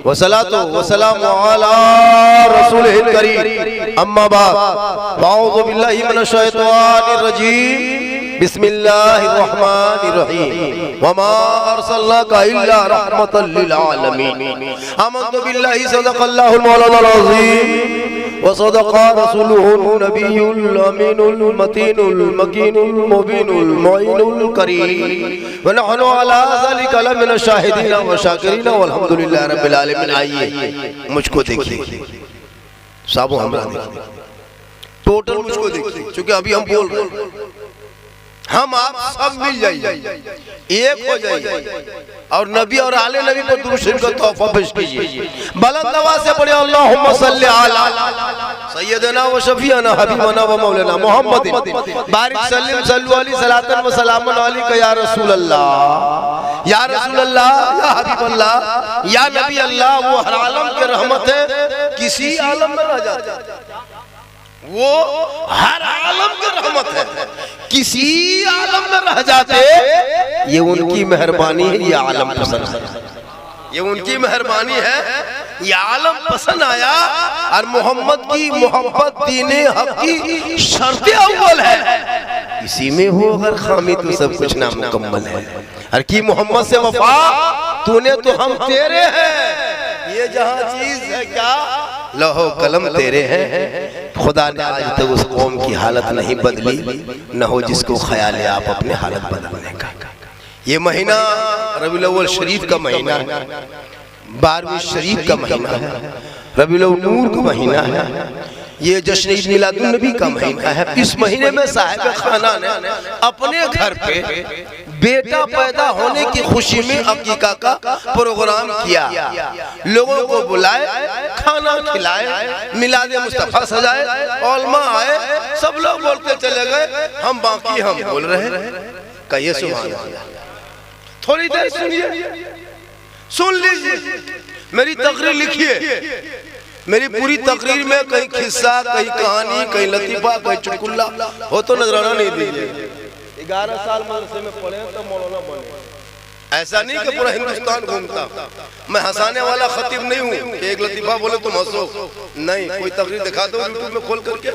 वसलातो वसलामु अला रसूलिल करीम अम्मा बाद अऊज़ु बिल्लाहि मिनश शैतानिर रजीम बिस्मिल्लाहिर रहमानिर रहीम वमा अरसलनाका इल्ला रहमतल लिल आलमीन आमन्तु बिल्लाहि सदक़ल्लाहुल मौलानाल अज़ीम व सदक़ा रसूलुहुन नबियुल अमीनुल मतीनुल मकीनुल मुबीनुल मुइनुल करीम व नहनु अला ज़ालिका लमिनश शाहिदीन व शाकिरीन वल्हम्दुलिल्लाहि रब्बिल आलमीन। आइए मुझको देखिए, साबो हमरा देखिए, टोटल मुझको देखिए, क्योंकि अभी हम बोल रहे हैं, हम आप सब मिल जाइए, एक हो जाइए और नबी और आले नबी पर दुरूद शरीफ का तोहफा पेश कीजिए। बुलंद आवाज से पढ़िए अल्लाहुम्मा सल्ली अला सय्यदना व शफीअना हबीबना व मौलाना मुहम्मदिन बारिक सल्लिम सल्लु अलैहि सलातन व सलामन अलैका या रसूल अल्लाह, या रसूल अल्लाह, या हबीब अल्लाह, या नबी अल्लाह। वो हर आलम के रहमत है, किसी आलम में रह जाते, वो हर आलम की रहमत है, किसी आलम में रह जाते, ये उनकी मेहरबानी है, ये आलम पसंद है, ये उनकी मेहरबानी है, ये आलम पसंद आया। और मोहम्मद की मोहब्बत दीने हक की शर्त अव्वल है, इसी में हो अगर खामी तो सब कुछ नामुकम्मल है। और की मोहम्मद से वफा तूने तो हम तेरे हैं, ये जहां चीज है क्या लौह कलम तेरे हैं। खुदा ने आज तक उस कौम की हालत नहीं बदली, न हो जिसको ख्याल है आप अपने हालत बदलने का। ये महीना रबीउल अव्वल शरीफ का महीना है, 12वीं शरीफ का महीना है, रबीउल नूर का महीना है, ये जश्न ईद मिलादुन नबी का महीना है। इस महीने में साहिब खाना ने अपने घर पे बेटा पैदा होने की खुशी में अकीका का प्रोग्राम किया, लोगों को बुलाए, खाना खिलाए, मिलादे मुस्तफा सजाए, उलमा आए, सब लोग बोलते चले गए, हम बाकी हम बोल रहे कहिए सुभान अल्लाह। थोड़ी देर सुनिए, सुन लीजिए, मेरी तकरीर लिखिए, मेरी पूरी तकरीर में कहीं किस्सा, कहीं कहानी, कहीं लतीफा, कहीं चुटकुला हो तो नजराना नहीं दीजिए। 11 साल मदरसे में पढ़े तो मौलाना बने, ऐसा नहीं कि पूरा हिंदुस्तान घूमता। मैं हंसाने वाला खतीब नहीं हूँ कि एक लतीफा बोले तुम हंसो, नहीं। कोई तकरीर दिखा दो यूट्यूब में खोल करके,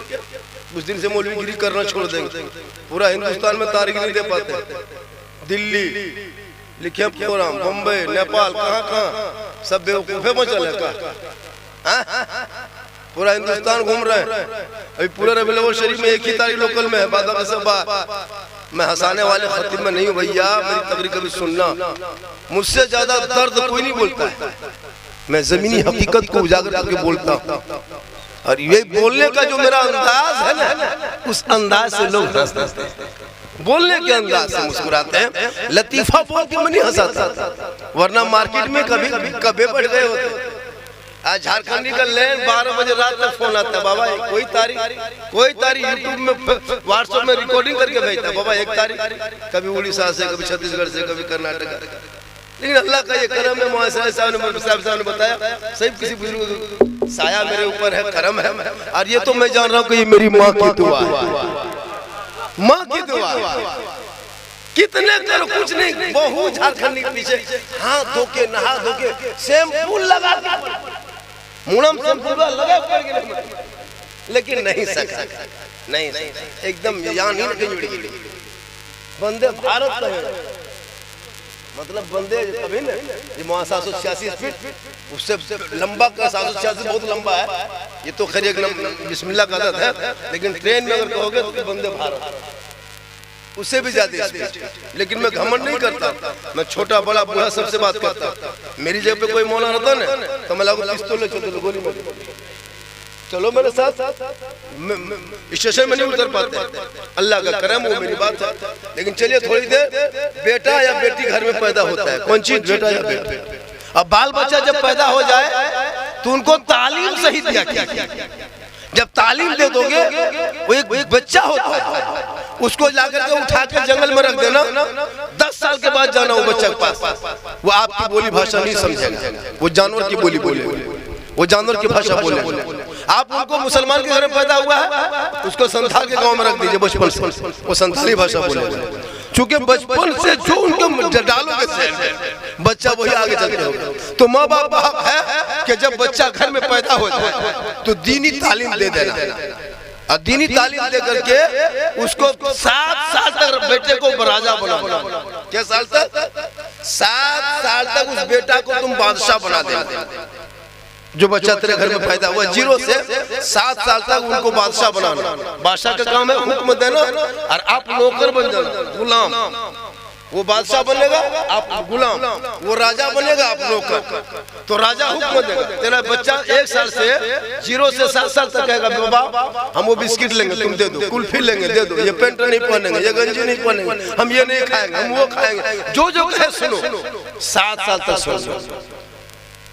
उस दिन से मौलवीगिरी करना छोड़ देंगे। पूरा हिंदुस्तान में तारीख नहीं दे पाते, दिल्ली लिखे प्रोग्राम, मुंबई, नेपाल, कहाँ कहाँ सब बेवकूफे में चले का, पूरा हिंदुस्तान घूम रहे हैं। अभी पूरा रबीउल अव्वल शरीफ में एक ही तारीख लोकल में है, मैं हंसाने वाले खतीब में नहीं हूँ भैया, मेरी तकरीर कभी सुनना। मुझसे ज्यादा दर्द कोई नहीं बोलता है, मैं जमीनी हकीकत को उजागर करके बोलता हूँ। और ये बोलने का जो मेरा अंदाज है ना, उस अंदाज से लोग हंसते हैं, बोलने के अंदाज से मुस्कुराते हैं। लतीफा बोल के मैं नहीं हंसाता, वरना मार्केट में कभी कभी बढ़ गए होते। आज झारखंडी का लेन 12 बजे रात तक फोन आता है, बाबा कोई तारीख यूट्यूब में व्हाट्सएप में रिकॉर्डिंग करके भेजता है, बाबा 1 तारीख, कभी उड़ीसा से, कभी छत्तीसगढ़ से, कभी कर्नाटक। लेकिन अल्लाह का ये करम है, मुआसरा साहब ने बताया, सही किसी बुजुर्ग साया मेरे ऊपर है, करम है। और ये तो मैं जान रहा हूँ कि ये मेरी माँ की दुआ है, माँ की दुआ। कितने करो कुछ नहीं, बहुत झारखंडी के पीछे हाथ धो के, नहा धो के, शैम्पू लगा के, मुड़म शैम्पू लगा, लेकिन नहीं सका, नहीं एकदम जान ही नहीं जुड़ी। बंदे भारत का है, मतलब बंदे कभी ना, ये 786 फीट, उससे लंबा का 786 बहुत लंबा है। ये तो खैर एक बिस्मिल्लाह का आदत है, लेकिन ट्रेन में अगर कहोगे तो बंदे भारत उससे भी ज्यादा स्पीड। लेकिन मैं घमंड नहीं करता, मैं छोटा बड़ा बूढ़ा सबसे बात करता। मेरी जगह पे कोई मौलाना रहता ना तो मैं लागू पिस्तौल चलो गोली मार, चलो मेरे साथ, स्टेशन में नहीं उतर पाते, अल्लाह का करम हो, मेरी बात है। लेकिन चलिए थोड़ी देर, बेटा या बेटी घर में पैदा होता है, कौन चीज बेटा या बेटा। अब बाल बच्चा जब पैदा हो जाए तो उनको तालीम सही दिया क्या, जब तालीम दे दोगे, वो एक बच्चा होता है, उसको जाकर के उठा के जंगल में रख देना, 10 साल के बाद जाना वो बच्चे के पास, वो आपकी बोली भाषा नहीं समझेगा, वो जानवर की बोली बोलेगा, वो जानवर की भाषा बोलेगा। आप उनको मुसलमान के घर में पैदा हुआ है, उसको संथाल के गांव में रख दीजिए बचपन से, वो संथाली भाषा बोलेगा। चूंकि बचपन से जो उनके डालोगे सेल बच्चा वही आगे चलते होगा। तो माँ बाप है कि जब बच्चा घर में पैदा हो जाए तो दीनी तालीम दे देना, और दीनी तालीम दे करके उसको 7 साल तक बेटे को राजा बनाना। क्या साल तक? 7 साल तक उस बेटा को तुम बादशाह बना देना। जो बच्चा तेरे घर में पैदा हुआ 0 से 7 साल तक उनको बादशाह बनाना। बादशाह का काम है हुक्म देना, और आप नौकर बन जाना, गुलाम। वो बादशाह बनेगा, आप गुलाम। वो राजा बनेगा, आप नौकर। तो राजा हुक्म देगा। तेरा बच्चा 1 साल से 0 से 7 साल तक कहेगा बाबा हम वो बिस्किट लेंगे तुम दे दो, कुल्फी लेंगे दे दो, ये पेंट नहीं पहनेंगे, ये गंजी नहीं पहनेंगे, हम ये नहीं खाएंगे, हम वो खाएंगे। जो जो कहे सुनो। 7 साल तक सुनो।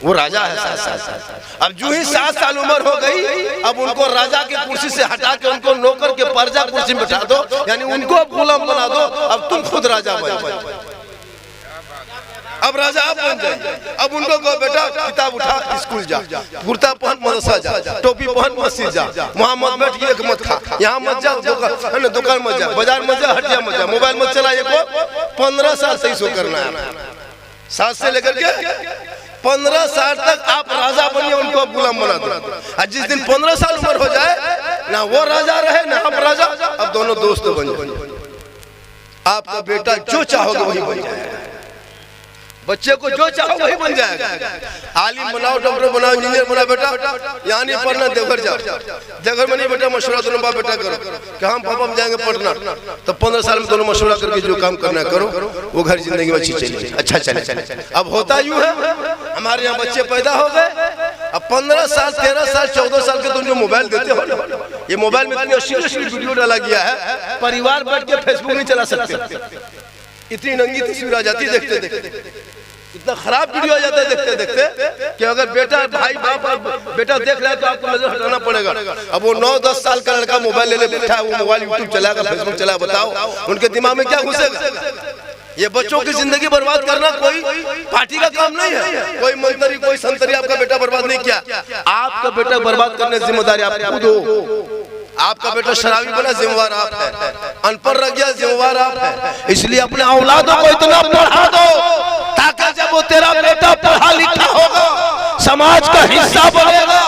वो राजा है 7 साल। अब जो ही 7 साल उम्र हो गई, अब उनको राजा की कुर्सी से हटा के उनको नौकर के पर्जा कुर्सी में बैठा दो, यानी उनको अब गुलाम बना दो। अब तुम खुद राजा बन जाओ। अब राजा आप बन जाइए। अब उनको कहो बेटा किताब उठा स्कूल जा, कुर्ता पहन मदरसा जा, टोपी पहन मस्जिद जा, वहाँ मत बैठ, ये मत खा, यहाँ मत जा, दुकान मत जा, बाजार मत जा, हटिया मत जा, मोबाइल मत चला। ये को 15 साल से इसको करना है। 7 से लेकर के 15 साल तक आप राजा बनिए, उनको गुलाम बना दो। और जिस दिन 15 साल उम्र हो जाए, ना वो राजा रहे ना आप राजा, अब दोनों दोस्त बन जाए। आपका बेटा जो चाहोगे वही बन जाएगा। बच्चे को जो चाहो वही बन जाएगा। आलिम बनाओ, डॉक्टर बनाओ, इंजीनियर बनाओ। बेटा यहाँ नहीं पढ़ना, देवघर जाओ। देवघर में नहीं बेटा मशवरा दोनों बाप बेटा करो कि हम पापा हम जाएंगे पढ़ना। तो 15 साल में दोनों मशवरा करके जो काम करना करो, वो घर जिंदगी में अच्छी चले, अच्छा चले। अब होता यूं है, हमारे यहाँ बच्चे पैदा हो गए, अब 15 साल 13 साल 14 साल के तुम जो मोबाइल देते हो, ये मोबाइल में इतनी अश्लील वीडियो डाला गया है, परिवार बैठ के फेसबुक नहीं चला सकते। इतनी नंगी तस्वीर आ जाती है देखते देखते, इतना खराब वीडियो आ जाता है देखते देखते कि अगर बेटा भाई बाप बेटा देख रहा है तो आपको नजर हटाना पड़ेगा। अब वो 9-10 साल का लड़का मोबाइल ले बैठा है, वो मोबाइल यूट्यूब चलाएगा, फेसबुक चलाएगा। बताओ उनके दिमाग में क्या घुसेगा? ये बच्चों की जिंदगी बर्बाद करना कोई पार्टी का काम नहीं है, कोई मंत्री कोई संतरी आपका बेटा बर्बाद नहीं किया। आपका बेटा बर्बाद करने की जिम्मेदारी आप खुद हो। आपका बेटा शराबी बना, जिम्मेवार आप है। अनपढ़ रह गया, जिम्मेवार आप है। इसलिए अपने औलादों को इतना पढ़ा दो ताकि जब वो तेरा बेटा पढ़ा लिखा होगा, समाज का हिस्सा बनेगा,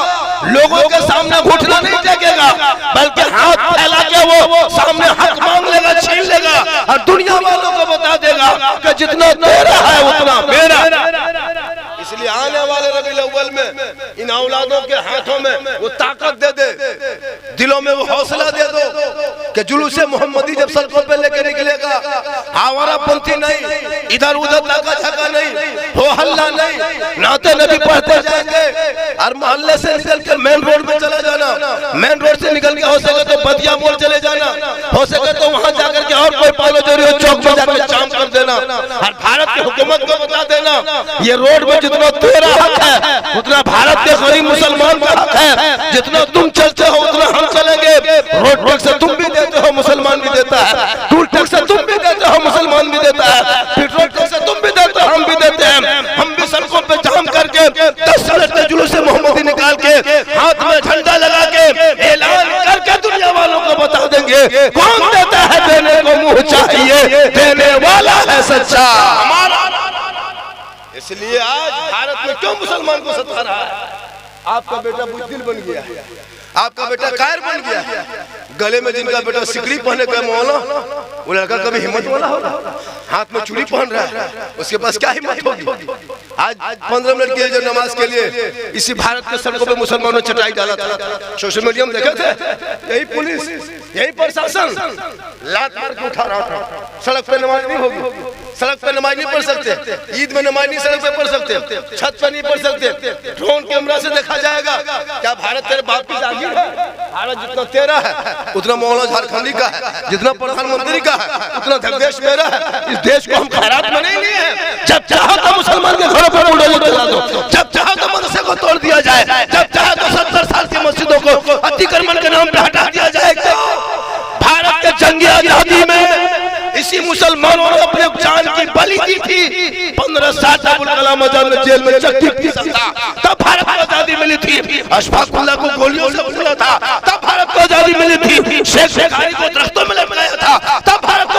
लोगों के सामने घुटना नहीं टेकेगा, बल्कि हाथ फैला के वो सामने हक मांग लेगा, छीन लेगा, और दुनिया वालों को बता देगा कि जितना तेरा है उतना मेरा। इसलिए आने वाले रबीउल अव्वल में इन औलादों के हाथों में वो ताकत दे दे, दिलों में वो हौसला दे दो कि जुलूसे मोहम्मदी जब सड़कों पे लेके निकलेगा, आवारापंथी नहीं, इधर उधर नाका झका नहीं, हो हल्ला नहीं, नाते नबी पढ़ते जाएंगे। और मोहल्ले से निकल के मेन रोड में चला जाना, मेन रोड से निकल के हो सके तो बदिया मोड़ चले जाना, हो सके तो वहां जाकर के और कोई पालो चोरी हो चौक में जाकर जाम कर देना, और भारत की हुकूमत को बता देना ये रोड में जितना तेरा हक है उतना भारत के गरीब मुसलमान का हक है। जितना तुम चलते हो उतना हम चलेंगे। रोड टैक्स तुम भी देते हो, मुसलमान भी देता है। टूल टैक्स तुम भी देते हो, मुसलमान भी देता है। पेट्रोल टैक्स तुम भी देते हो, हम भी देते हैं। हम भी सड़कों पे जाम करके 10 मिनट के जुलूस से मोहम्मदी निकाल के हाथ में झंडा लगा के ऐलान करके दुनिया वालों को बता देंगे कौन देता है, देने को मुंह चाहिए, देने वाला है सच्चा हमारा। इसलिए आज भारत में क्यों मुसलमान को सता रहा है? आपका बेटा बुज़दिल बन गया, आपका बेटा कायर बन गया। गले में जिनका बेटा सिकड़ी पहने का मौला, वो लड़का कभी हिम्मत वाला होगा? हाथ में चूड़ी पहन रहा है, उसके पास क्या हिम्मत होगी? आज 15 मिनट के जो नमाज के लिए इसी भारत के सड़कों पे मुसलमानों ने चटाई डाला था। सोशल मीडिया में देखे थे, यही पुलिस यही प्रशासन लात मार के उठा रहा था। सड़क पे नमाज नहीं होगी, सड़क पे नमाज नहीं पढ़ सकते, ईद में नमाज नहीं सड़क पे पढ़ सकते, छत पे नहीं पढ़ सकते, ड्रोन कैमरा से देखा जाएगा। क्या भारत तेरे बाप की जागीर है? भारत जितना तेरा है उतना मौलाना झारखंडी का है, जितना प्रधानमंत्री का है उतना देश मेरा है। इस देश को हम खैरात में नहीं लिए हैं। जब चाहो तो मुसलमान के घरों पर बुलडोजर चला दो, जब चाहो तो मदरसे को तोड़ दिया जाए, जब चाहो तो 70 साल की मस्जिदों को अतिक्रमण के नाम पे हटा दिया जाए। भारत के जंगी आजादी में इसी मुसलमानों ने अपने जान की बलि दी थी। 15 साल अबुल कलाम आजाद ने जेल में चक्की पीसा था, तब भारत को आजादी मिली थी। अशफाकुल्लाह को गोलियों से उड़ा था, तब भारत को आजादी मिली थी। शेख बुखारी को दरख्तों में लटकाया था, तब भारत को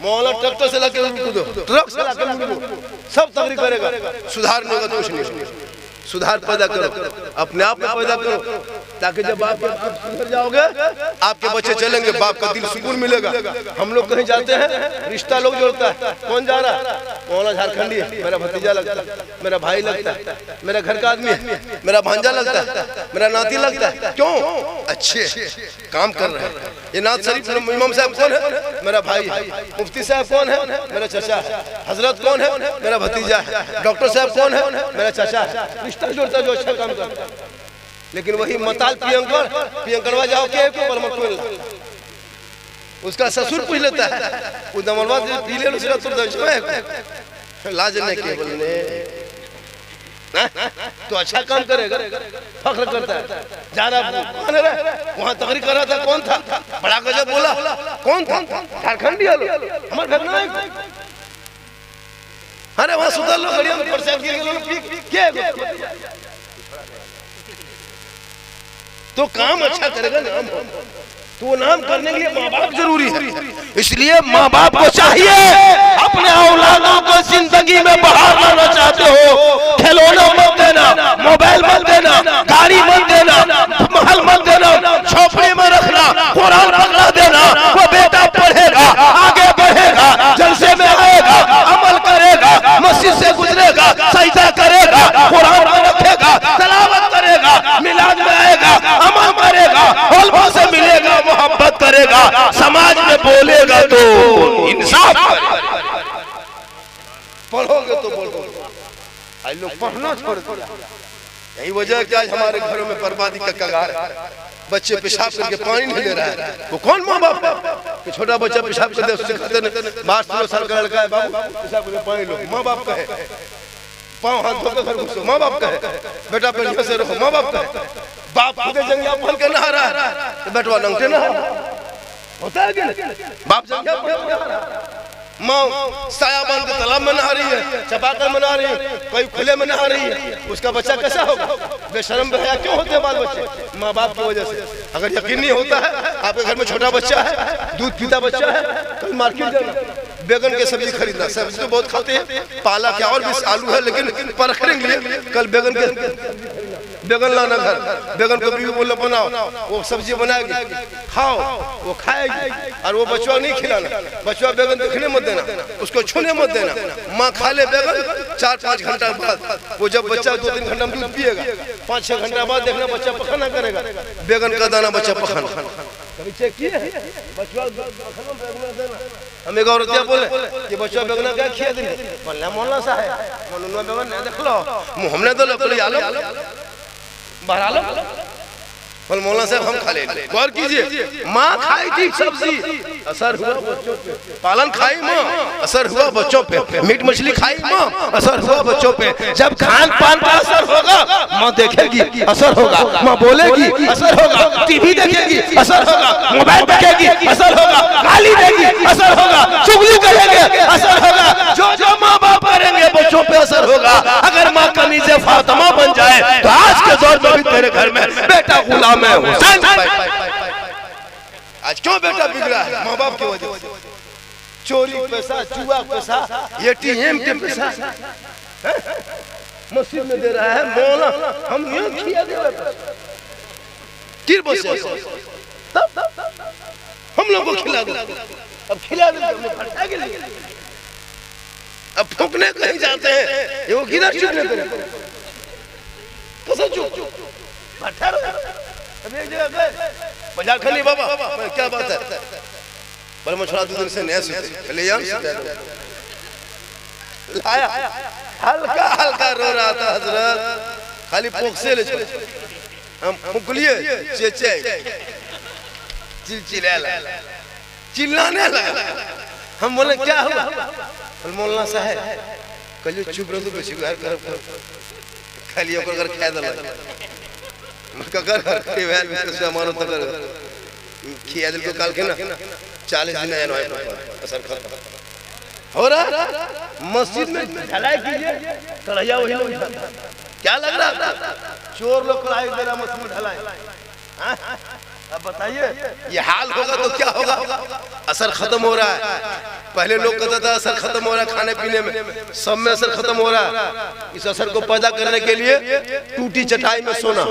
मौलाना ट्रैक्टर से लाके कूदो, ट्रक से लाके कूदो, सब तकरीर करेगा, सुधार नहीं होगा तो कुछ नहीं। सुधार पैदा करो, अपने आप में पैदा करो, ताकि जब आप सुधर जाओगे आपके बच्चे चलेंगे, बाप का दिल सुकून मिलेगा। हम लोग कहीं जाते हैं रिश्ता लोग जोड़ता है, कौन जा रहा है? मौलाना झारखंडी है, मेरा भतीजा लगता है, मेरा भाई लगता है, मेरा घर का आदमी है, मेरा भांजा लगता है, मेरा नाती लगता है। क्यों? अच्छे काम कर रहे हैं। ये नाथ शरीफ इमाम साहब कौन है? मेरा भाई है। मुफ्ती साहब कौन है? मेरा चाचा है। हजरत कौन है? मेरा भतीजा है। डॉक्टर साहब कौन है? मेरा चाचा है। रिश्ता जोड़ता जो अच्छा काम करता है। लेकिन वही मताल पियंकड़वा जाओ के उसका ससुर पूछ लेता है, वो दमलवा पी ले लाज नहीं के बोलने तो अच्छा काम करेगा, फख्र करता है। जा रहा वहाँ तकरीर कर रहा था, कौन था? बड़ा गजब बोला, कौन था? झारखंडी हमारे घर में। अरे वहाँ सुधर लो, गड़िया में प्रसाद क्या तो काम अच्छा करेगा, नाम तो वो नाम करने के लिए माँ बाप जरूरी है। इसलिए माँ बाप को चाहिए अपने औलादों को जिंदगी में बाहर लाना चाहते हो, खिलौना मत देना, मोबाइल मत देना, गाड़ी मत देना, महल मत देना, झोपड़ी में रखना, कुरान पकड़ा देना। वो बेटा पढ़ेगा, आगे बढ़ेगा, जलसे में आएगा, अमल करेगा, मस्जिद से गुजरेगा, सजदा करेगा, कुरान रखेगा, तलावत करेगा, मिलाद में आएगा, अमल करेगा, उलमा से मिलेगा, मोहब्बत करेगा, समाज में बोलेगा तो इंसाफ करेगा। पढ़ोगे तो बोलोगे। आज लोग पढ़ना छोड़ दिया, यही वजह क्या हमारे घरों में बर्बादी का कगार है। बच्चे पेशाब करके पानी नहीं ले रहा है, वो कौन माँ बाप है? छोटा बच्चा पेशाब कर दे, उससे कहते हैं 12 साल का लड़का है, बाबू पेशाब करके पानी लो, माँ बाप का है। पाँव हाथ धोकर घर घुसो, माँ बाप का है। बेटा बढ़िया से रहो, माँ बाप का है। बाप खुदे जंगिया पहन के नहा रहा है तो बेटवा नंगे नहा होता है कि बाप जंगिया पहन के, माँ साया बांध के तालाब में नहा रही है, चपाकर में नहा रही है, कोई खुले में नहा रही है, उसका बच्चा कैसा होगा? बेशर्म बेहया क्यों होते हैं बाल बच्चे? माँ बाप की वजह से। अगर यकीन नहीं होता है, आपके घर में छोटा बच्चा है, दूध पीता बच्चा है, तो मार्केट जाना, बैगन की सब्जी खरीदना। सब्जी तो बहुत खाते हैं, पाला क्या और भी आलू है, लेकिन परखरेंगे कल बैगन लाना घर, बैगन को भी बोलो बनाओ, वो सब्जी बनाएगी, खाओ, वो खाएगी, और वो बच्चा नहीं खिलाना। बच्चा बैगन देखने मत देना, उसको छूने मत देना। माँ खा ले बैगन, 4-5 घंटा बाद, वो जब बच्चा 2-3 घंटा में दूध पिएगा, 5-6 घंटा बाद देखना बच्चा पखाना करेगा, बैगन का दाना बच्चा पखाना। कभी चेक किए बच्चा हमें गौरतिया बोले कि बच्चा बैगन क्या खिया दिन बोलना मोहल्ला सा है, मोहल्ला बैगन नहीं देख लो, हमने तो लकड़ी आलो बहरा लो, बोल मौलाना साहब हम खा ले। गौर कीजिए, माँ खाई थी सब्जी, असर हुआ बच्चों पे। पालन खाई माँ, असर हुआ बच्चों पे। मीट मछली खाई माँ, असर हुआ बच्चों पे। जब खान पान का असर होगा, माँ देखेगी, असर होगा, माँ बोलेगी, असर होगा, टीवी देखेगी, असर होगा, मोबाइल देखेगी, असर होगा, गाली देगी, असर होगा, चुगली करेंगे, असर होगा। जो जो माँ बाप करेंगे बच्चों पे असर होगा। अगर माँ कमीज़े फातिमा बन जाए तो आज के दौर में भी तेरे घर में बेटा गुलाम है हुसैन। आज क्यों बेटा बिगड़ा है? माँ बाप की वजह से। चोरी पैसा, जुआ पैसा, एटीएम के पैसा मस्जिद में दे रहा है मौला, हम यूं खिया दे रहे तब हम लोग को खिला दो, अब खिला दो, अब फूकने कहीं जाते हैं, वो किधर चुपने करें? कसम चुप अब एक जगह गए, बाजार खली बाबा क्या बात है? पर मछुआरा 2 दिन से नया सूते ले लाया, हल्का हल्का रो रहा था हजरत, खाली पोख से ले चले हम फूक लिए, चेचे चिल्लाने लगा। हम बोले क्या हुआ? मौलाना साहब कल चुप रहो तो बेची घर कर खाली ओकर घर खा दल ककर के वैल विशेष अमानत कर खिया दिल को काल के ना 40 दिन आया ना असर खत्म हो रहा। मस्जिद में ढलाई कीजिए, कढ़ैया वही लोग क्या लग रहा था? चोर लोग कढ़ाई दे रहा मस्जिद में ढलाई। अब बताइए ये हाल होगा तो क्या होगा? असर खत्म हो रहा है। पहले लोग कहता था असर खत्म हो रहा है खाने पीने में, सब में असर खत्म हो रहा है। इस असर को पैदा करने के लिए टूटी चटाई में सोना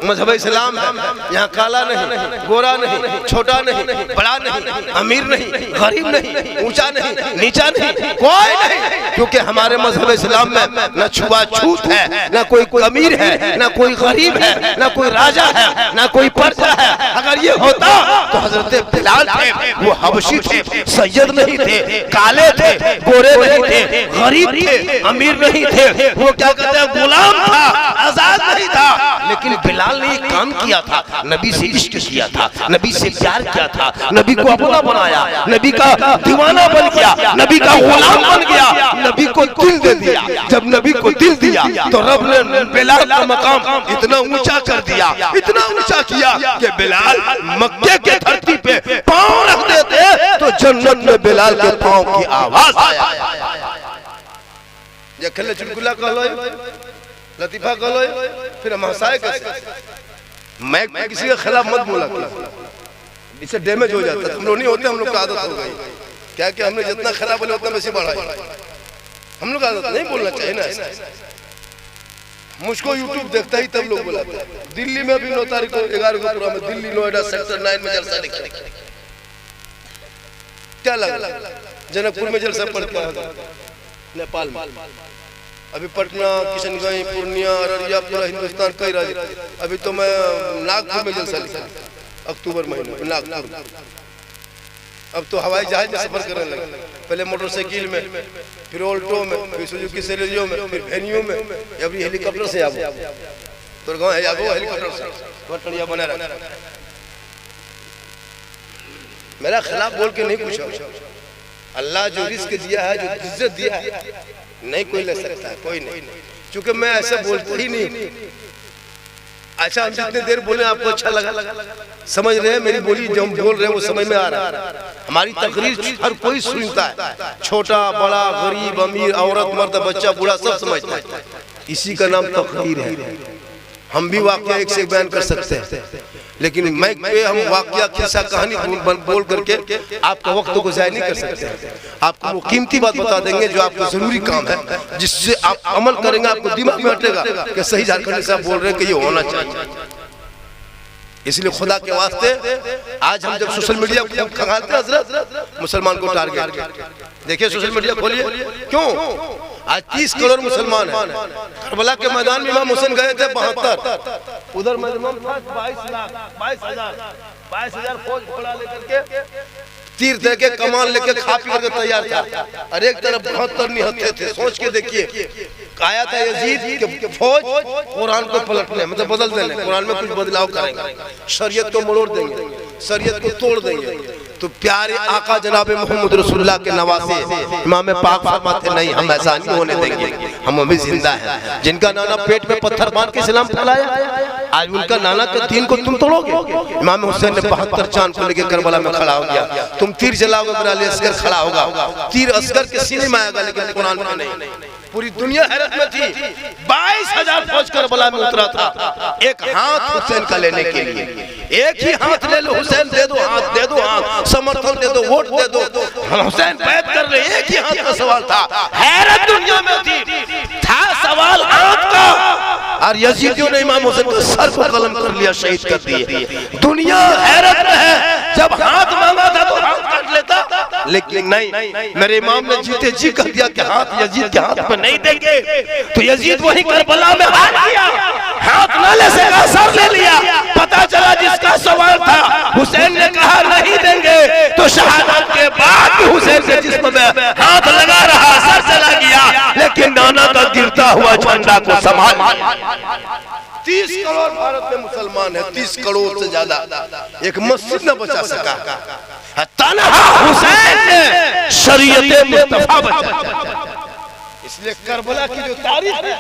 मजहब इस्लाम है। यहाँ काला नहीं, गोरा नहीं, छोटा नहीं, बड़ा नहीं, अमीर नहीं, गरीब नहीं, ऊंचा नहीं, नीचा नहीं, कोई नहीं, क्योंकि हमारे मजहब इस्लाम में न छुआछूत है, न कोई अमीर है, न कोई गरीब है, न कोई राजा है, न कोई प्रजा है। अगर ये होता तो हजरत बिलाल थे, वो हबशी थे, सैयद नहीं थे, काले थे, गोरे नहीं थे, गरीब थे, अमीर नहीं थे, वो क्या कहते हैं गुलाम था, आजाद नहीं था। लेकिन बिलाल ने एक काम किया था, नबी से इश्क किया था, नबी से प्यार किया था, नबी को अपना बनाया, नबी का दीवाना बन गया, नबी का गुलाम बन गया, नबी को दिल दे दिया। जब नबी को दिल दिया तो रब ने बिलाल का मकाम इतना ऊंचा कर दिया, इतना ऊंचा किया कि बिलाल मक्के के धरती पे पांव रख देते तो जन्नत में बिलाल के पांव की आवाज आया। ये खले चुलबुला कहलो, लतीफा कहलो, फिर हम हंसाए कैसे? मैं किसी के खिलाफ मत बोला, इससे डैमेज हो जाता है। हम लोग नहीं होते, हम लोग की आदत हो गई क्या कि हमने जितना खराब बोले उतना वैसे बढ़ाया। हम लोग आदत नहीं बोलना चाहिए ना। मुझको यूट्यूब देखता ही तब लोग बोलाते हैं। दिल्ली में भी 9 तारीख को 11 को प्रोग्राम है, दिल्ली नोएडा सेक्टर 9 में जलसा निकलेगा। क्या लगा जनकपुर में जलसा पड़ के नेपाल में, अभी पटना, किशनगंज, पूर्णिया, अररिया, पूरा हिंदुस्तान कई राज्य। अभी तो मैं नागपुर में जलसा लिखा अक्टूबर महीने में नागपुर। अब तो हवाई जहाज में सफर करने लगे, पहले मोटरसाइकिल में, फिर ऑल्टो में, फिर सुजुकी सेलेरियो में, फिर वेन्यू में, अभी हेलीकॉप्टर से आबो तो गाँव है आबो हेलीकॉप्टर से टड़िया बना रहा। मेरा खिलाफ बोल के नहीं पूछा, अल्लाह जो रिस्क दिया है, जो इज्जत दिया है, नहीं कोई ले सकता है, कोई नहीं, क्योंकि मैं ऐसे बोलता ही नहीं। अच्छा हम जितने देर बोले आपको अच्छा लगा, समझ रहे हैं मेरी बोली, जो हम बोल रहे हैं वो समझ में आ रहा है। हमारी तकरीर हर कोई सुनता है, छोटा बड़ा, गरीब अमीर, औरत मर्द, बच्चा बूढ़ा, सब समझता है। इसी का नाम तकरीर है। हम भी वाकया एक से एक बयान कर सकते हैं, लेकिन मैं पे हम वाकया किस्सा कहानी बोल करके आपका वक्त को ज़ाया नहीं कर सकते। आपको वो कीमती बात बता देंगे जो आपको जरूरी काम है, जिससे आप अमल करेंगे, आपको दिमाग में हटेगा कि सही झारखंडी साहब बोल रहे हैं कि ये होना चाहिए। इसलिए खुदा के वास्ते आज हम जब सोशल मीडिया को खंगालते हैं हजरत, मुसलमान को टारगेट देखिए, सोशल मीडिया खोलिए, क्यों आज 30 करोड़ मुसलमान है। करबला के मैदान में इमाम हुसैन गए थे 72, उधर मैदान 22,000 फौज घोड़ा लेकर के, तीर दे के, कमान लेके, खा पी करके तैयार था, और एक तरफ 72 निहत्थे थे। सोच के देखिए, आया था यजीद के फौज कुरान को पलटने, मतलब बदल देने, कुरान में कुछ बदलाव करेंगे, शरीयत को मरोड़ देंगे, शरीयत को तोड़ देंगे। तो प्यारे आका जनाब मोहम्मद रसूलुल्लाह के नवासे इमाम पाक फरमाते नहीं, हम ऐसा नहीं होने देंगे, हम अभी जिंदा हैं। जिनका नाना पेट में पत्थर मार के इस्लाम फैलाया, आज उनका नाना के दीन को तुम तोड़ोगे। इमाम हुसैन ने 72 चांद को लेकर करबला में खड़ा हो गया। तुम तीर जलाओगे, मेरा असगर खड़ा होगा, तीर असगर के सीने में आएगा, लेकिन कुरान में नहीं। पूरी दुनिया हैरत में थी। 22,000 फौज करबला में उतरा था, एक हाथ हुसैन का लेने के लिए। एक ही हाथ ले लो, हुसैन दे दो हाथ, दे दो हाथ, समर्थन दे दो, वोट दे दो, हुसैन बैत कर रहे। एक ही हाथ का सवाल था, हैरत दुनिया में थी, था सवाल हाथ का। और यजीदियों ने इमाम हुसैन का सर को कलम कर लिया, शहीद कर दिए। दुनिया हैरत में है, जब हाथ मांगा था तो हाथ काट लेता, लेकिन नहीं, मेरे इमाम ने जीते जी कह दिया कि हाथ यजीद के हाथ में नहीं देंगे। तो यजीद वही करबला में हाथ दिया, हाथ न ले सका, सर ले लिया। पता चला जिसका सवाल था हुसैन ने कहा नहीं देंगे, तो शहादत के बाद हुसैन के जिस्म में हाथ लगा रहा, सर चला गया, लेकिन नाना का गिरता हुआ झंडा को संभाल। 30 करोड़ भारत में मुसलमान है, 30 करोड़ से ज्यादा, एक मस्जिद न बचा सका। तन्हा हुसैन ने शरीयत मुस्तफा बचा। इसलिए करबला की जो तारीख है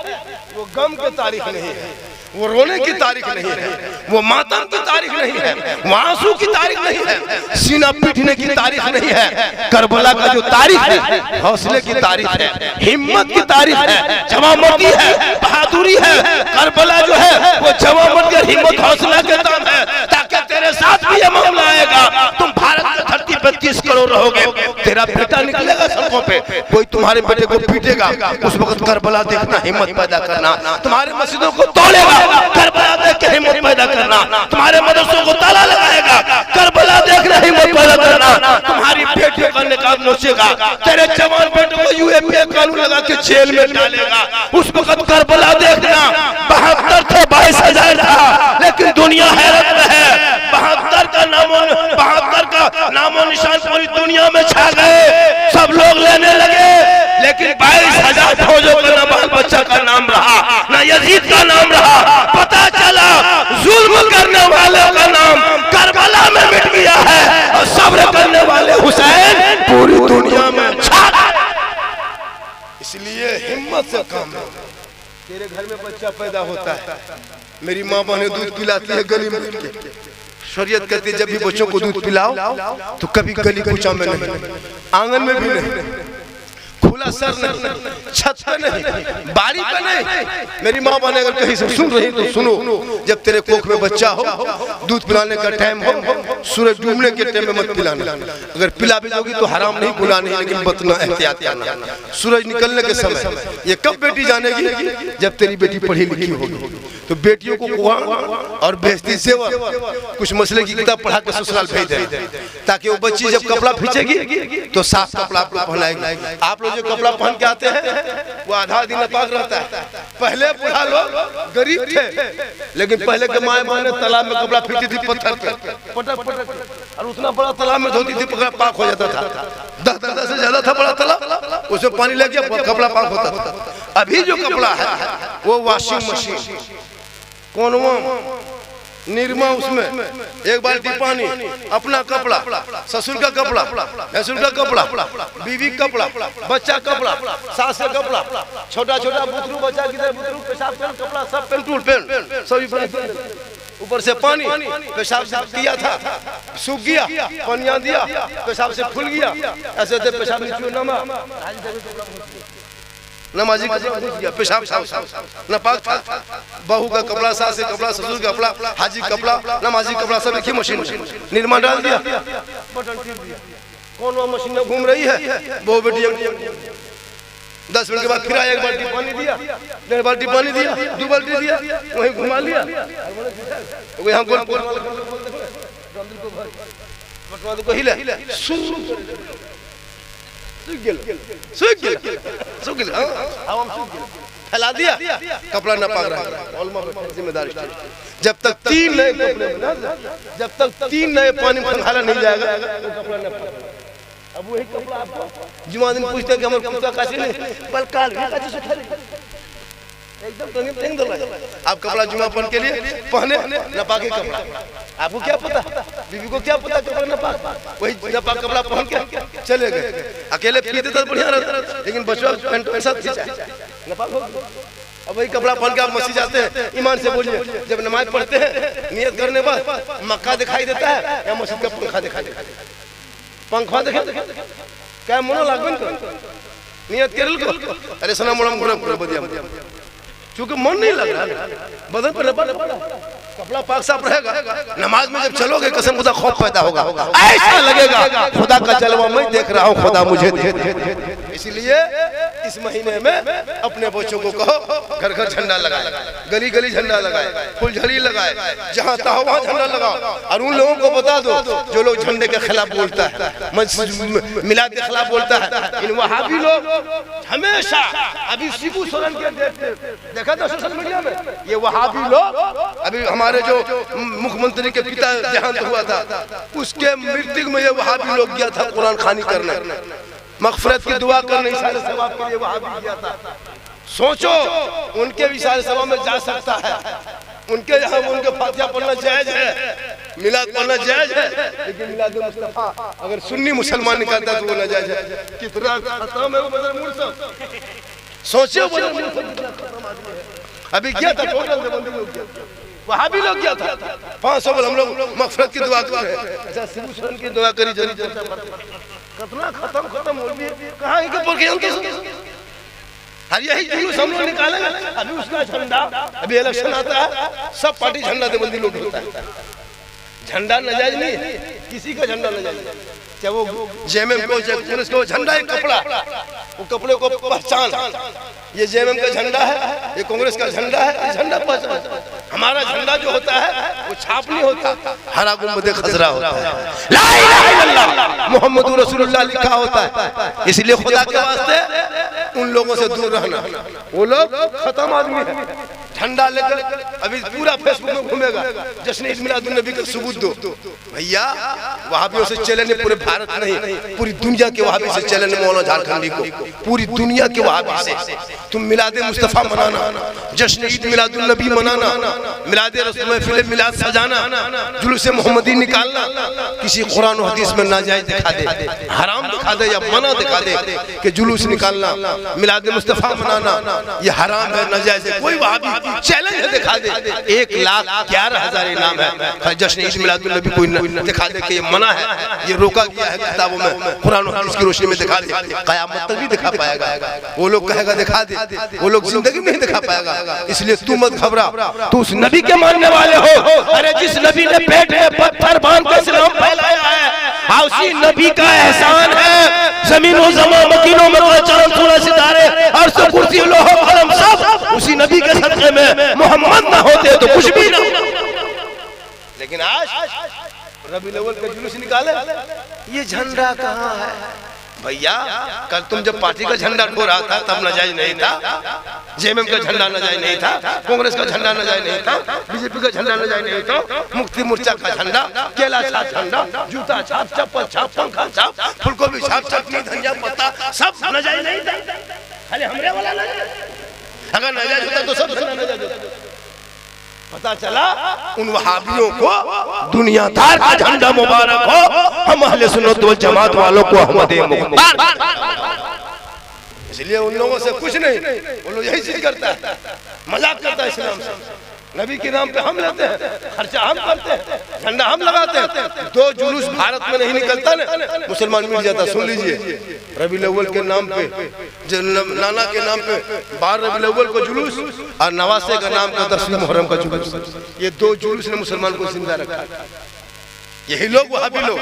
वो गम की तारीख नहीं है, वो रोने की तारीख नहीं है, वो मातम की तारीख नहीं है, वो आंसू की तारीख नहीं है, सीना पीटने की तारीख नहीं है। करबला का जो तारीख है हौसले की तारीख है, हिम्मत की तारीख है, जवामर्दी है, बहादुरी है। करबला जो है वो जवामर्दी और हिम्मत हौसला के नाम है, ताकि तेरे साथ भी ये मामला आएगा। तुम भारत की धरती पे 21 करोड़ रहोगे, तेरा बेटा निकलेगा सड़कों पे, कोई तुम्हारे बेटे को पीटेगा, उस वक्त करबला देखना, हिम्मत पैदा करना। तुम्हारे मस्जिदों को तोड़ेगा, करबला देख के हिम्मत पैदा करना। तुम्हारे मदरसों को ताला लगाएगा, करबला देखना, हिम्मत पैदा करना। तुम्हारी बेटियों का निकाब नोचेगा, तेरे जवान बेटों को यूएपीए कानून लगा के जेल में डालेगा, उस वक्त करबला देखना। 72 थे, 22,000 था, लेकिन दुनिया हैरत में है। 72 का नामो निशान पूरी दुनिया में छा गए, सब लोग लेने लगे, लेकिन 22,000 फौजों का ना बाल बच्चा का नाम रहा, ना यजीद का नाम रहा। पता चला जुल्म करने वाले का नाम करबला में मिट गया है, और सब्र करने वाले हुसैन पूरी दुनिया में छा गए। इसलिए हिम्मत से काम लो। तेरे घर में बच्चा पैदा होता है, मेरी माँ बहने दूध पिलाती है गली में, शरीयत कहती है जब भी बच्चों को दूध पिलाओ तो कभी गली कूचा में नहीं, आंगन में भी नहीं, खुला सर नहीं, छत पे नहीं, बारी पे नहीं। मेरी माँ बहने अगर कहीं से सुन रही तो सुनो, जब तेरे कोख में बच्चा हो, दूध पिलाने का टाइम हो, सूरज डूबने के टाइम में मत पिलाना। अगर पिला भी दोगी तो हराम नहीं, गुनाह नहीं, लेकिन बतना एहतियात करना। सूरज निकलने के समय, ये कब बेटी जानेगी? जब तेरी बेटी पढ़ी लिखी होगी। तो बेटियों को कुआं और बेइज्जती से कुछ मसले की किताब पढ़ा के ससुराल भेज दे, ताकि वो बच्ची जब कपड़ा खींचेगी तो साफ कपड़ा आप लोग पहनाएगी। आप लोग जो कपड़ा पहन के आते हैं वो आधा दिन नापाक रहता है। पहले बुढ़ा लोग गरीब थे, लेकिन पहले के माए बहने तालाब में कपड़ा फींचती थी, पत्थर पे पटक पटक, और उतना बड़ा तालाब में धोती थी, पाक हो जाता था। 10 से ज्यादा था बड़ा तालाब, उसमें पानी लग गया, कपड़ा पाक होता था। अभी जो कपड़ा है वो वॉशिंग मशीन, कोनवा, निरमा, उसमें एक बाल्टी पानी, अपना कपड़ा, ससुर का कपड़ा, ससुर का कपड़ा, बीवी कपड़ा, बच्चा कपड़ा, सास का कपड़ा, छोटा छोटा बुतरू बच्चा की तरह बुतरू, पेशाब का कपड़ा, सब पेंट सभी, ऊपर से पानी, पेशाब किया था सूख गया, पनिया दिया, पेशाब से फूल गया, ऐसे थे पेशाब नमाजी का पेशाब नापाक था। बहू का कपड़ा, सास का कपड़ा, ससुर का कपड़ा, हाजी कपड़ा, नमाजी कपड़ा, सब एक ही मशीन, निरमा डाल दिया, बटन टिप दिया, कौन वो मशीन में घूम रही है, वो बेटी 10 मिनट के बाद फिर एक बाल्टी पानी दिया, 1.5 बाल्टी पानी दिया, 2 बाल्टी दिया, वहीं घुमा लिया, यहाँ को हिले फैला दिया, कपड़ा न पाक रहा। जिम्मेदारी जब तक 3 नए कपड़े, जब तक 3 नए पानी में खंगाला नहीं जाएगा तो कपड़ा न पाक। अब वही कपड़ा आपको जुमा दिन पूछते हैं कि हमारे कुत्ता कैसे नहीं, बल काल एकदम आप कपड़ा जुमा पहन के लिए पहने नापाक कपड़ा। आपको क्या पता, बीवी को क्या पता कपड़ा नापाक, वही नापाक कपड़ा पहन के चले गए। अकेले पीते तो बढ़िया रहता, लेकिन बच्चों पैंट के साथ नापाक हो गया। अब वही कपड़ा पहन के आप मस्जिद जाते हैं, ईमान से बोलिए, जब नमाज पढ़ते हैं नियत करने बाद मक्का दिखाई देता है या मस्जिद का पंखा दिखाई देता है? पंखा देखे क्या मनो लागबन को नियत करल को, अरे सना मोड़म पूरा बदिया, क्योंकि मन नहीं लग रहा, बदन पर कपड़ा पाक साफ रहेगा। नमाज में जब चलोगे कसम खुदा खौफ पैदा होगा, ऐसा लगेगा खुदा का जलवा मैं देख रहा हूँ, खुदा मुझे देख। इसलिए इस महीने में अपने बच्चों को कहो घर घर झंडा लगाए, गली गली झंडा लगाए, फुलझड़ी लगाए, जहाँ चाहो वहाँ झंडा लगाओ। और उन लोगों को बता दो जो लोग झंडे के खिलाफ बोलता है, मिलाद के खिलाफ बोलता है, इन वहाबी लोग हमेशा, अभी शिबू सोरेन के देखा था सोशल मीडिया में, ये वहाबी लोग, अभी हमारे जो मुख्यमंत्री के पिता देहांत हुआ था उसके मृत्यु में ये वहाबी लोग गया था कुरान खानी करने, मगफिरत की दुआ करने, इशारे सवाब के लिए वहाबी गया था। सोचो उनके इशारे सवाब में जा सकता है, उनके यहाँ उनके फातिहा पढ़ना जायज है, मिलाद पढ़ना जायज है, लेकिन मिलाद मुस्तफा अगर सुन्नी मुसलमान निकालता तो वो नाजायज है। कितना खत्म है वो बदर मुर्शद, सोचो अभी क्या था, टोटल वहाँ भी लोग क्या था 500 हम लोग मगफिरत की दुआ कर रहे हैं, अच्छा शिबू सोरेन की दुआ करी जरी कितना खत्म हो गया, कहाँ है कि यही जुलूस हम लोग निकालेंगे। अभी उसका झंडा, अभी इलेक्शन आता है, सब पार्टी झंडा देबंदी लोग होता है, झंडा नाजायज नहीं है। किसी का झंडा न जाए, चाहे वो जेएमएम को, चाहे कांग्रेस को, झंडा एक कपड़ा, वो कपड़े को पहचान, ये जेएमएम का झंडा है, ये कांग्रेस का झंडा है, झंडा पहचान। हमारा झंडा जो होता है वो छाप नहीं होता, हरा गुंबद खजरा होता है, ला इलाहा इल्लल्लाह मुहम्मदुर रसूलुल्लाह लिखा होता है। इसलिए खुदा के वास्ते उन लोगों से दूर रहना, वो लोग खत्म आदमी है। झंडा लेकर अभी पूरा फेसबुक में घूमेगा, जश्न ईद मिलाद नबी का सबूत दो। भैया वहाबियों से चैलेंज है, पूरे भारत नहीं पूरी दुनिया के वहाबी से चैलेंज मौलाना झारखंडी को, पूरी दुनिया के वहाबी से तुम मिलाद मुस्तफा मनाना, जश्न ईद मिलाद नबी मनाना, मिलाद रसूल महफिल मिलाद सजाना, जुलूस मोहम्मदी निकालना, किसी कुरान और हदीस में नाजायज दिखा दे, हराम दिखा दे या मना दिखा दे कि जुलूस निकालना, मिलाद मुस्तफा मनाना ये हराम है, नाजायज है, कोई वहाबी चैलेंज है दिखा दे। 1,11,000 इनाम है, जश्न ईद मिलाद नबी कोई दिखा दे कि ये मना है, ये रोका गया है किताबों में, कुरान और हदीस की रोशनी में दिखा दे, कयामत तक भी दिखा पाएगा। वो लोग कहेगा दिखा दे, वो लोग जिंदगी में नहीं दिखा पाएगा। इसलिए तू मत घबरा, तू उस नबी के मानने वाले हो। अरे जिस नबी ने पेट में पत्थर बांध कर इस्लाम फैलाया है, उसी नबी का एहसान है। ज़मीनों ज़मान मकीनों में चांद सूरज सितारे और सब कुर्सी लोह कलम सब उसी नबी के सदक़े में, मोहम्मद ना होते तो कुछ भी ना। लेकिन आज रबीउल अव्वल का जुलूस निकाले, ये झंडा कहाँ है भैया? कल तुम जब पार्टी का झंडा ढो रहा था तब नाजायज नहीं था, जेएमएम का झंडा नाजायज नहीं था, कांग्रेस का झंडा नाजायज नहीं था, बीजेपी का झंडा नाजायज नहीं था, मुक्ति मोर्चा का झंडा, केला छाप झंडा, जूता छाप, चप्पल छाप, पंखा छाप, फुलगोभी छाप, चटनी धनिया पत्ता सब नाजायज नहीं था, खाली हमरे वाला नाजायज। अगर नाजायज होता तो सब नाजायज होता। पता चला उन वहाबियों को दुनियादार का झंडा मुबारक हो, हम अहले सुन्नत वल जमात वालों को अहमदे मुख्तार। इसलिए उन लोगों से कुछ नहीं, वो लोग यही चीज करता है, मजाक करता है इस्लाम से। नबी के नाम पे हम लेते हैं, खर्चा हम करते हैं, झंडा हम लगाते हैं। 2 जुलूस भारत में नहीं निकलता ना मुसलमान मिल जाता। सुन लीजिए, रबीउल अव्वल के नाम पे, नाना के नाम पे 12 रबीउल अव्वल को जुलूस और नवासे का नाम का 10 मुहर्रम का जुलूस, ये 2 जुलूस ने मुसलमान को जिंदा रखा। यही लोग वहाबी लोग,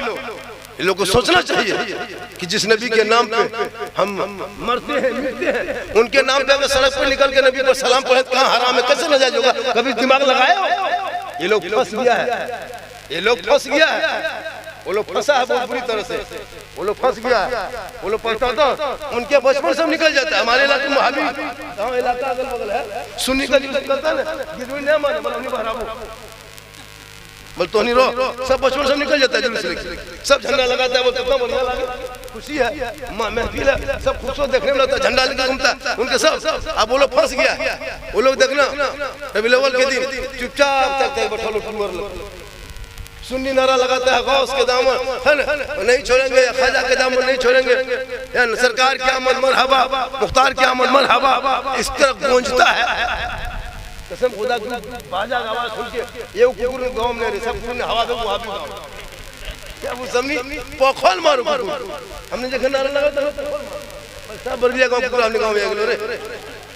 इन लोगों को सोचना चाहिए कि जिस नबी के नाम पे हम मरते हैं मिलते हैं, उनके नाम पे अगर सड़क पर निकल के नबी पर सलाम पढ़े कहाँ हराम है, कैसे नाजायज होगा? कभी दिमाग लगाया हो? ये लोग फंस गया है, ये लोग फंस गया है, वो लोग फंसा है बहुत बुरी तरह से, वो लोग फंस गया है। वो लोग पढ़ता था उनके बचपन से निकल जाता है। हमारे इलाके में हावी गाँव इलाका अगल बगल है, सुन्नी का निकलता है ना, बोल तो नहीं रो, सब बचपन सब निकल जाता है जुलूस लेके, सब झंडा लगाता है, वो कितना बढ़िया लगे, खुशी है, महफिल है, सब खूबसूरत देखने में लगता है, झंडा लेके घूमता है उनके सब। अब वो लोग फंस गया, वो लोग देखना रबीउल अव्वल के दिन चुपचाप तक बैठा लोग सुन्नी नारा लगाता है, गौस के दामन है ना नहीं छोड़ेंगे, ख्वाजा के दामन नहीं छोड़ेंगे, सरकार की आमद मरहबा, मुख्तार की आमद मरहबा, इस तरह गूंजता है। कसम खुदा की बाजा का आवाज सुन के ये कुकुर गांव में सब कुकुर ने हवा दे वो भी क्या वो समनी पखल मारो हमने जगह नारा लगा था सब बरदिया गांव पूरा हमने गांव में गेलो रे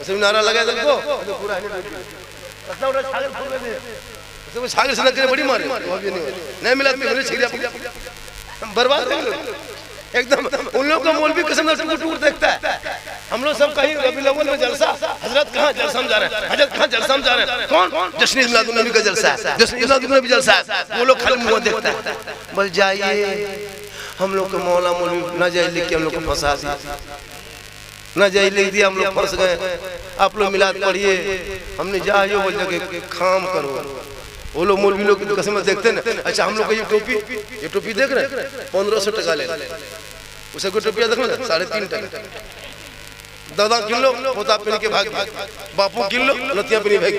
सब नारा लगा दे को पूरा कितना उड़ा छागल फूल में दे सब छागल से लग बड़ी मारे वो भी नहीं मिला तो छिरिया हम बर्बाद कर लो एकदम। उन लोगों का मौलवी कसम से टूट देखता है। हम लोग सब कहीं रबीउल अव्वल में जलसा, हजरत कहाँ जलसा में जा रहे हैं, हजरत कहाँ जलसा में जा रहे हैं, कौन जश्न ईद मिलाद नबी का जलसा है, जश्न ईद मिलाद नबी जलसा है, वो लोग खाली मुंह देखता है। बोल जाइए हम लोग के मौला मौलवी ना जाए लेके हम लोग को फंसा दिया, ना जाए लिख दिया, हम लोग फंस गए। आप लोग मिलाद पढ़िए, हमने जाइए बोल जाके काम करो। वो लोग मौलवी लोग कसम देखते ना। अच्छा हम लोग ये टोपी देख रहे हैं 1500 टका ले, उसे को टोपिया देख लो 3.5 टका, दादा किलो पोता पहन के भाग, बापू किलो नतिया पहनी भाग,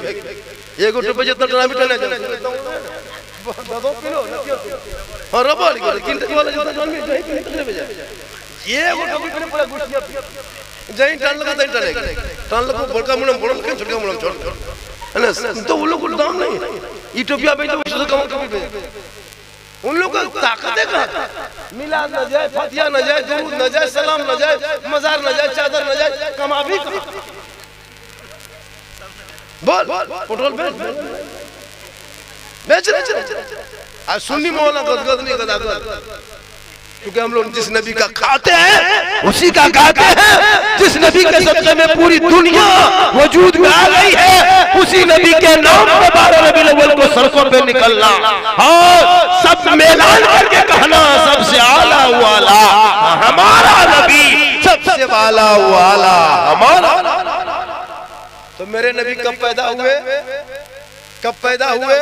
एगो टोपी जितना टना भी टना दादा किलो और रबड़ के 3 टका वाला जितना जान में जही कितने बजे ये एगो टोपी पहने पूरा गुस्सिया जही टाल लगा दई टाल लगा बड़का मुंडम बड़म के छोटका मुंडम छोड़ है ना, तो वो लोग को दाम नहीं है। इथोपिया में तो उससे कम कभी पे उन लोग का ताकत है कहाँ? मिलाद न जाए, फतिया न जाए, दुरूद न जाए, सलाम न जाए, मजार न जाए, चादर न जाए, कमा भी बोल पेट्रोल पे बेच रहे। आज सुन्नी मौला गदगद नहीं गदागद, क्योंकि हम लोग जिस नबी का खाते हैं उसी का गाते हैं। जिस नबी के सदक़े में पूरी दुनिया वजूद में आ गई है, उसी नबी के नाम पे 12 रबीउल अव्वल को सड़कों पे निकलना और सब मेलान करके कहना सबसे आला वाला हमारा नबी, सबसे वाला वाला हमारा। तो मेरे नबी कब पैदा हुए? कब पैदा हुए?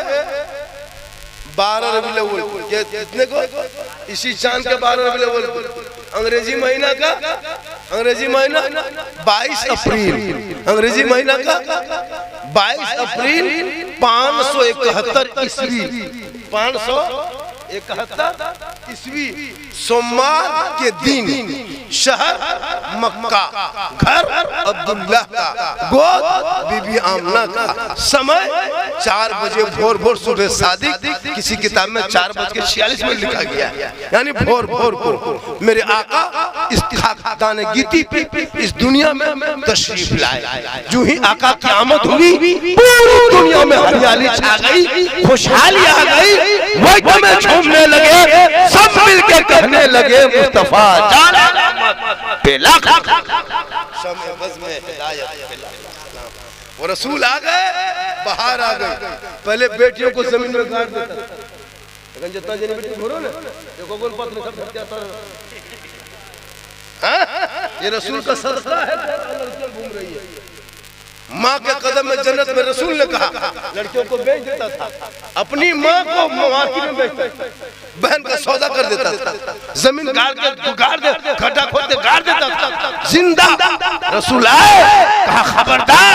12 रबीउल अव्वल। ये कितने को? इसी चांद के 12 रबीउल अव्वल। अंग्रेजी महीना का, अंग्रेजी महीना 22 अप्रैल, अंग्रेजी महीना का 22 अप्रैल 571 ईस्वी, 571 ईस्वी सोमवार के दिन शहर मक्का, घर अब्दुल्लाह का, गोद बीबी आमना का, समय 4 बजे भोर भोर सुबह सादिक। किसी किताब में 4:46 लिखा गया, यानी भोर भोर भोर मेरे आका इस खाकदान गीती पे इस दुनिया में तशरीफ लाए। जो ही आका की आमद हुई, पूरी दुनिया में हरियाली छा गई, खुशहाली आ गई, वक्त में झूमने लगे, सब मिलकर कहने लगे मुस्तफा वो रसूल आ गए, बाहर आ गए। पहले बेटियों को जमीन में गाड़ देता, लेकिन जितना जनी बेटी घोरो ना देखो गोल पत्नी सब धरती पर। ये रसूल का सदका है, लड़कियां घूम रही है। माँ के कदम में जन्नत में रसूल ने कहा लड़कियों को बेच देता था, अपनी माँ को मार्केट में बेचता था, बहन का सौदा कर देता था, जमीन गाड़ के गाड़ दे, खड्डा खोद के गाड़ देता था। जिंदा रसूल आए, कहा खबरदार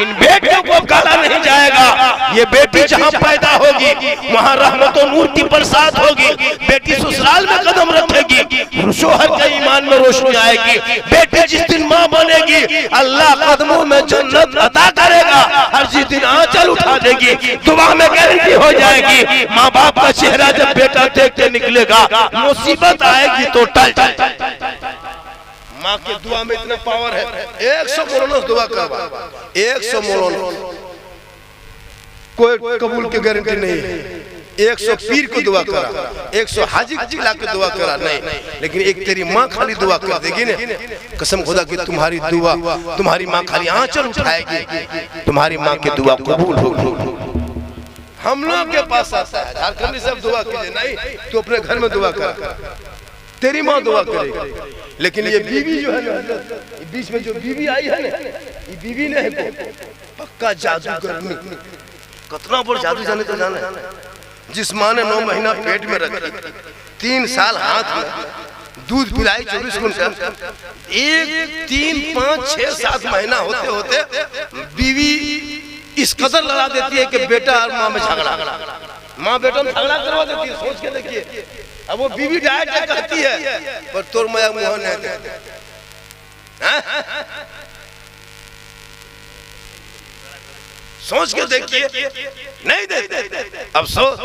इन बेटियों को गाला नहीं जाएगा। ये बेटी जहाँ पैदा होगी वहाँ रहमत और नूर की बरसात होगी। बेटी ससुराल में कदम रखेगी, शोहर के ईमान में रोशनी आएगी। बेटी जिस दिन माँ बनेगी अल्लाह कदमों में जन्नत अता करेगा। हर जिस दिन आंचल उठा देगी, दुआ में गारंटी हो जाएगी। माँ बाप का चेहरा जब बेटा देख के निकलेगा, मुसीबत आएगी तो टल टल। माँ की दुआ में इतना पावर है। 100 मोलनस दुआ करवा, 100 मोलनस, कोई कबूल की गारंटी नहीं है। 100 पीर को दुआ करा, 100 हाजी जिला के दुआ करा नहीं, लेकिन एक तेरी माँ खाली दुआ कर देगी ना, कसम खुदा की तुम्हारी दुआ, तुम्हारी माँ खाली आंचल उठाएगी, तुम्हारी माँ की दुआ कबूल होगी। हम लोग के पास आता है झारखंडी सब दुआ कीजिए, नहीं तो अपने घर में दुआ कर, तेरी माँ दुआ करेगी। लेकिन ये बीवी जो है ना, बीच में जो बीवी आई है ना, ये बीवी ने है पक्का जादूगर। कितना बड़ा जादू जाने तो जाने। जिस माँ ने 9 महीना पेट में रखी, 3 साल हाथ में दूध पिलाई 24 घंटे, 1, 3, 5, 6, 7 महीना होते होते बीवी इस कदर लड़ा देती है कि बेटा और माँ में झगड़ा, माँ बेटा में झगड़ा करवा देती है। सोच के देखिए, अब वो बीवी डायरेक्ट कहती है पर तोर माया मुँह नहीं देते। सोच के देखिए, नहीं देते। अब सोच,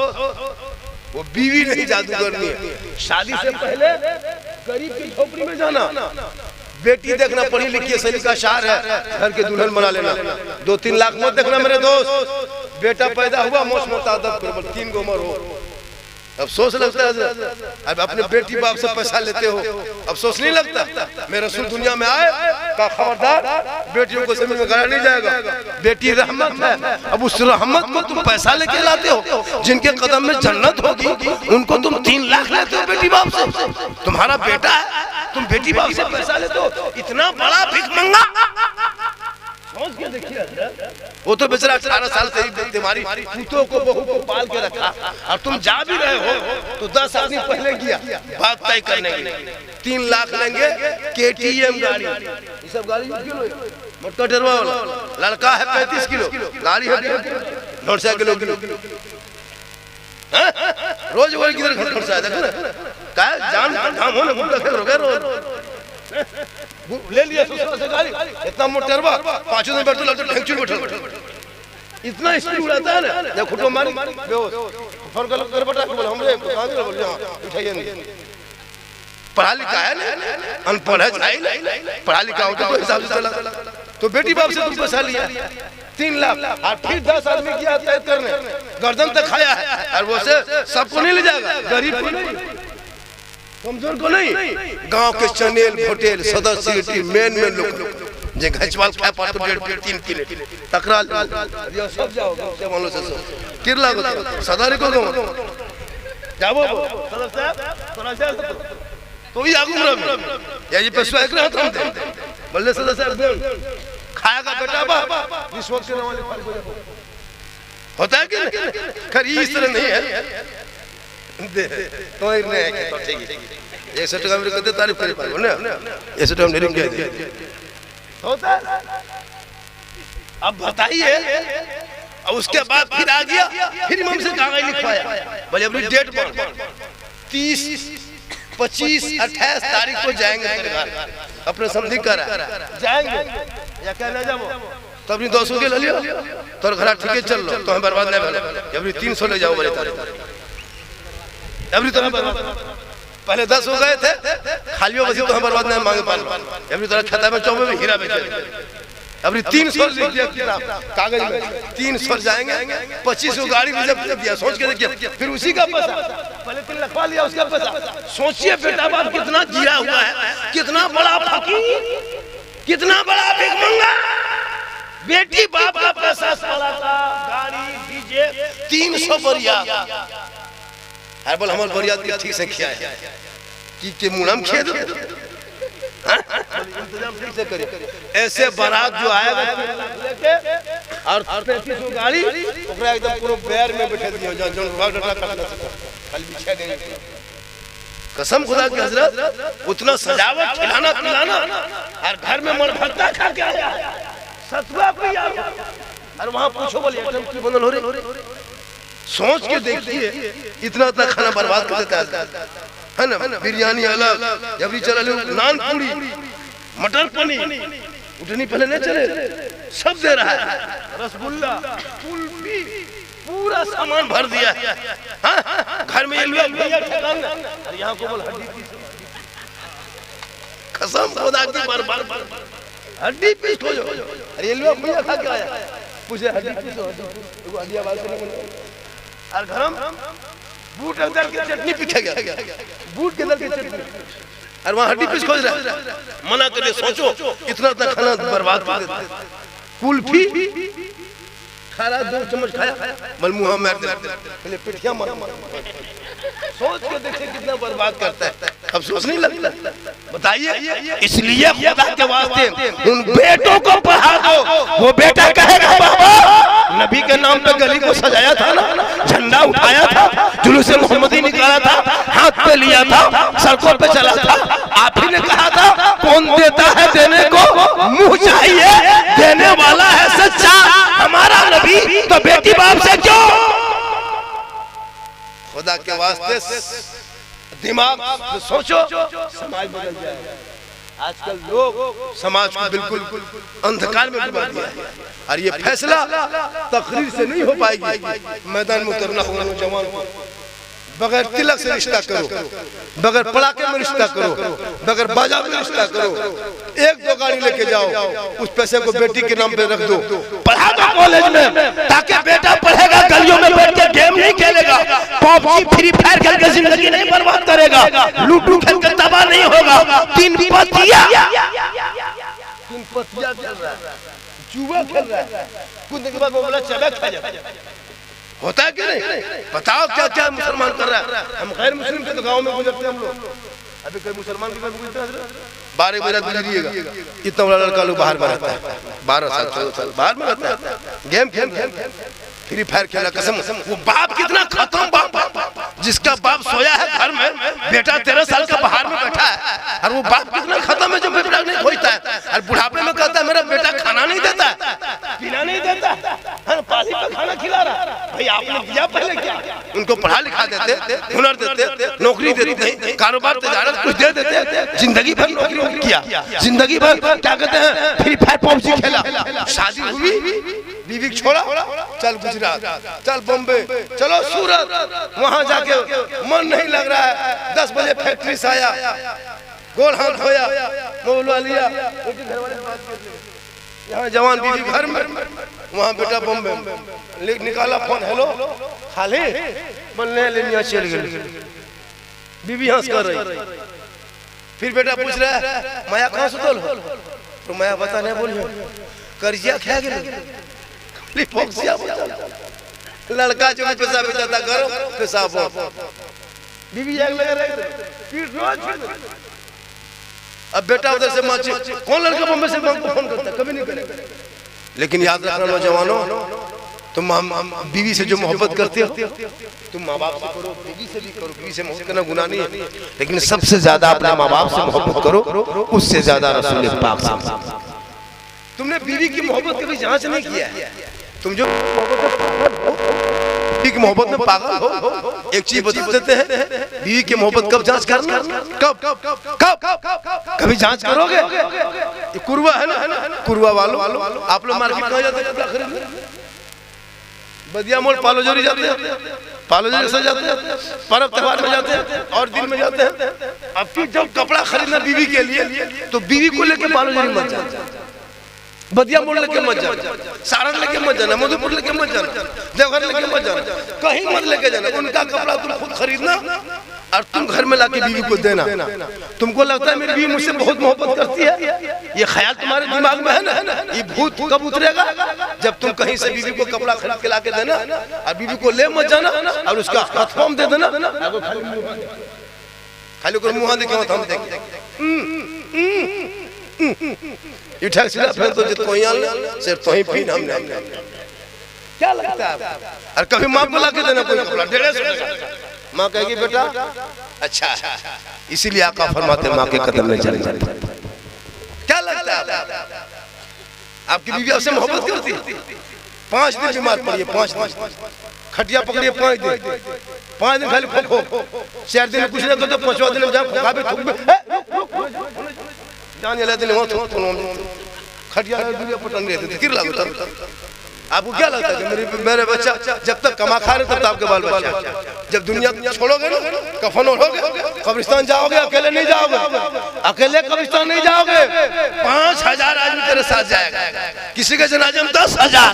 वो बीवी नहीं जादूगरनी है। शादी से पहले गरीब की झोपड़ी में जाना, बेटी देखना पढ़ी लिखी सलीका शार है, घर के दुल्हन बना लेना। 2-3 लाख मत देखना मेरे दोस्त, बेटा पैदा हुआ मौसम मुताबिक केवल 3 गो उम्र हो। अब सोच लगता है, अब अपने बेटी बाप से पैसा लेते हो, अब सोच नहीं लगता। मेरा रसूल दुनिया में आए का खबरदार बेटियों को जमीन में गाड़ा नहीं जाएगा। बेटी रहमत है, अब उस रहमत को तुम पैसा लेके लाते हो। जिनके कदम में जन्नत होगी उनको तुम 3 लाख लेते हो बेटी बाप से। तुम्हारा बेटा है, तुम बेटी बाप से पैसा लेते हो, इतना बड़ा भिखमंगा। सोच के देखिए, वो तो बेचारा 18 साल से तुम्हारी पूतों को बहू को पाल के रखा, और तुम जा भी रहे हो तो 10 आदमी पहले गया बात तय करने के लिए। 3 लाख लेंगे KTM गाड़ी, ये सब गाड़ी मोटका डरवा वाला, लड़का है 35 किलो, गाड़ी है 1.5 किलो। रोज वही किधर घर खर्चा है, देखो ना क्या जान काम हो ना, मुंडा खेल हो गया रोज। ले लिया ससुर से गाड़ी, इतना मोटरवा 5 दिन बैठो लगता ठेंचुर बैठो, इतना स्पीड उड़ाता है ना। जब खुटो मारी बेहोश, फोन कर बटा बोल हमरे कहां गए, बोल यहां उठाइए नहीं। पढ़ा लिखा है ना, अनपढ़ है, पढ़ा लिखा होता तो हिसाब से चला। तो बेटी बाप से तुम पैसा लिया 3 लाख और फिर 10 आदमी किया तय करने, गर्दन तक खाया है, और वो से सबको नहीं ले जाएगा, गरीब को नहीं, कमजोर को नहीं, गांव के चनेल होटल सदस्य मेन लोग जे घचवाल खाए पर तो 1.5-3 किलो टकरा ये सब जाओ से मानो से किरला को सदारी को जाबो सदर साहब थोड़ा सा तो ये आगू रह या ये पैसा एक रहता हम बोले सदर साहब खाएगा बेटा बा रिश्वत के वाले होता है कि खरी इस तरह नहीं है तो ही नहीं है तो ठीक है 100 टका मेरे कहते तारीफ करे पाओ ना 100 टका मेरे कह दे होता है। अब बताइए, और उसके बाद फिर आ गया, फिर इमाम से कागज लिखवाया, बोले अपनी डेट पर 30, 25, 28 तारीख को जाएंगे तेरे घर, अपने समझी कर जाएंगे या क्या ले जाओ तो अपनी 200 के ले लियो तोर घर ठीक है चल लो तो हम बर्बाद नहीं भेले, अपनी 300 ले जाओ बोले तारीख अपनी तो पहले 10 हो गए थे खालियों बसी तो हम बर्बाद नहीं मांगे पाल अपनी तरह खाता में 24 में हीरा बेचे अपनी 300 लिख दिया कागज में 300 जाएंगे 25 को गाड़ी रिजर्व दिया, सोच के देखिए फिर उसी का पैसा पहले 3 लिखवा लिया उसका पैसा। सोचिए बेटा बाप कितना जिया हुआ है, कितना बड़ा फकीर, कितना बड़ा भिखमंगा, बेटी बाप का पैसा साला का गाड़ी डीजे 300 बरिया है, बोल हमारे बरियात के ठीक से खिया है कि के मुनम खेद इंतजाम ठीक से करे। ऐसे बारात जो आएगा लेके और 35 गाड़ी ओकरा एकदम पूरा बैर में बैठा दियो जो जो डटा खाली बिछा देंगे। कसम खुदा की हजरत उतना सजावट खिलाना पिलाना और घर में मन भरता खा के आया सतुआ पिया और वहां पूछो बोले एकदम की बनल हो रही, सोच के देखिए इतना खाना बर्बाद कर देता है ना। बिरयानी अलग, जबरी चला लो नान पूरी मटर पनीर उठनी पहले नहीं चले, सब दे रहा है, रसगुल्ला कुल्फी पूरा सामान भर दिया है। हाँ? घर में ये लोग यहाँ को बोल हड्डी कसम खुदा की बार हड्डी पीस हो जाओ, अरे ये लोग भैया खा के आया पूछे हड्डी पीस हो हड्डी आवाज से नहीं और गरम बूट अंदर की चटनी पीछे गया, बूट के अंदर की चटनी और वहां हड्डी पीस खोज रहा है। मना करे सोचो इतना खाना बर्बाद कर देते। कुल्फी खारा 2 चम्मच खाया बल मुंह में पहले पिठिया मार सोच के देखिए कितना बर्बाद करता है, अब सोच नहीं लगता। बताइए इसलिए खुदा के वास्ते उन बेटों को पढ़ा दो, वो बेटा कहेगा बाबा नबी के नाम पे गली को सजाया था ना, झंडा उठाया था, जुलूस मोहम्मदी निकाला था, हाथ पे लिया था, सड़कों पे चला था, आप ही ने कहा था कौन देता है देने को मुंह चाहिए, देने वाला है सच्चा हमारा नबी, तो बेटी बाप से क्यों। खुदा के वास्ते दिमाग सोचो समाज बदल जाएगा। आजकल लोग समाज को बिल्कुल अंधकार में डुबा दिया है और ये फैसला तकरीर से नहीं हो पाएगी, मैदान में उतरना होगा। नौजवान को बगैर तिलक से रिश्ता करो, बगैर पड़ाके में रिश्ता करो, बगैर बाजा में रिश्ता करो, 1-2 गाड़ी लेके जाओ, उस पैसे को बेटी के नाम पे रख दो, पढ़ा दो कॉलेज में, ताकि बेटा पढ़ेगा गलियों में बैठ के गेम नहीं खेलेगा, पबजी फ्री फायर खेल के जिंदगी नहीं बर्बाद करेगा, लूडो खेल के तबाह नहीं होगा। 3 पतिया खेल रहा है, जुआ खेल रहा है, कुछ दिन के बाद वो बोला चबा खा जा होता है कि नहीं। बताओ क्या क्या मुसलमान कर रहा है। हम गैर मुस्लिम के तो गांव में गुजरते हम लोग, अभी कोई मुसलमान के घर गुजरते हैं 12 बजे गुजरिएगा, इतना बड़ा लड़का लोग बाहर में रहता है, 12 साल 14 साल बाहर में रहता है, गेम खेल फ्री फायर खेला। कसम वो बाप कितना खत्म बाप, जिसका बाप सोया है घर में, बेटा 13 साल का बाहर में बैठा है, और वो बाप कितना खत्म है जो बेटा नहीं खोजता है, और बुढ़ापे में कहता है मेरा बेटा खाना नहीं देता, पीना नहीं देता, पानी का खाना खिला रहा। भाई आपने दिया पहले क्या? उनको पढ़ा लिखा देते, हुनर देते, नौकरी देते, कारोबार तजारत कुछ दे देते, जिंदगी भर नौकरी किया, जिंदगी भर क्या कहते हैं फ्री फायर पबजी खेला, शादी हुई बीवी छोड़ा, चल गुजरात, चल बॉम्बे, चलो सूरत, वहां जाके मन नहीं लग रहा है, 10 बजे फैक्ट्री से आया, गोल हाथ धोया, मोहल्ला लिया, यहाँ जवान बीवी घर में, वहाँ बेटा बम्बे में। निकाला फोन, हेलो खाली बनने लेनिया चल गई, बीवी हंस कर रही। फिर बेटा पूछ रहा है माया कहाँ सुतल हो, तो माया बता नहीं बोलियो कर्जिया खा गए। लड़का जो पेशाब बेचाता गरम पेशाब, बीवी आग लगा रही। अब बेटा उधर से माची, कौन लड़का बम्बे से फोन करता, कभी नहीं करेगा। लेकिन याद रखना नौजवानों, तुम बीवी से जो मोहब्बत करते हो तुम माँ बाप से करो, बीवी से भी करो। बीवी से मोहब्बत करना गुनाह नहीं है, लेकिन सबसे ज्यादा अपने माँ बाप से मोहब्बत करो, उससे ज्यादा रसूल पाक से। तुमने बीवी की मोहब्बत कभी जांच नहीं किया है। तुम जो बीवी की मोहब्बत में पागल हो, एक चीज बता देते हैं, बीवी की मोहब्बत कब जांच करना, कब कभी जांच करोगे? कुरवा है ना, कुरवा वालों आप लोग मार्केट कहाँ जाते हैं कपड़ा खरीदने? बदिया मोड़ पालोजोरी जाते हैं, पालोजोरी से जाते हैं, पर्व त्योहार में जाते हैं और दिन में जाते हैं। अब फिर जब कपड़ा खरीदना बीवी के लिए, तो बीवी को लेके पालोजोरी मत जाना, बदिया मोड़ लेके मत जाना, सारण लेके मत जाना, मधुपुर लेके मत जाना, देवघर लेके मत जाना, कहीं मत लेके जाना। उनका कपड़ा तुम खुद खरीदना और तुम घर में लाके बीवी को देना। तुमको लगता है मेरी बीवी मुझसे बहुत मोहब्बत करती है, ये ख्याल तुम्हारे दिमाग में है ना, ये भूत कब उतरेगा? जब तुम कहीं से बीवी को कपड़ा खरीद के लाके देना और बीवी को ले मत जाना और उसका हथफॉर्म दे देना, खाली को मुंह दिखे हम देखें इठा सीधा फिर तो जित कोई आल सिर्फ तो ही पीन हमने। क्या लगता है? और कभी माँ को लाके देना कोई कपड़ा 150 माँ कहेगी बेटा अच्छा, इसीलिए आका फरमाते माँ के कदम में चले जाते। क्या लगता है आपकी बीवी आपसे मोहब्बत करती है? 5 दिन बीमार पड़ी है, 5 दिन खटिया पकड़िए, 5 दिन खाली खो, 4 दिन कुछ नहीं करते, 5वां दिन खा भी थूक जान ले दिन खटिया पटंग रहते थे। गिर लगा आपको क्या लगता है कि मेरे बच्चा जब तक कमा खा रहे तब तक आपके बाल बच्चा, जब दुनिया छोड़ोगे ना, कफन ओढ़ोगे, कब्रिस्तान जाओगे, अकेले नहीं जाओगे, अकेले कब्रिस्तान नहीं जाओगे, 5000 आदमी तेरे साथ जाएगा। किसी के जनाजे में 10,000,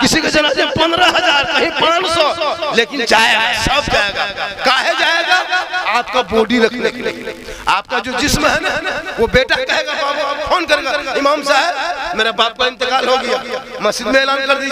किसी के जनाजे में 15,000, कहीं 500, लेकिन जाएगा, सब जाएगा। काहे जाएगा? आपका बॉडी रखने के लिए। आपका जो जिस्म है ना, वो बेटा कहेगा, फोन करेगा, इमाम साहब मेरा बाप का इंतकाल हो गया, मस्जिद में ऐलान कर दीजिए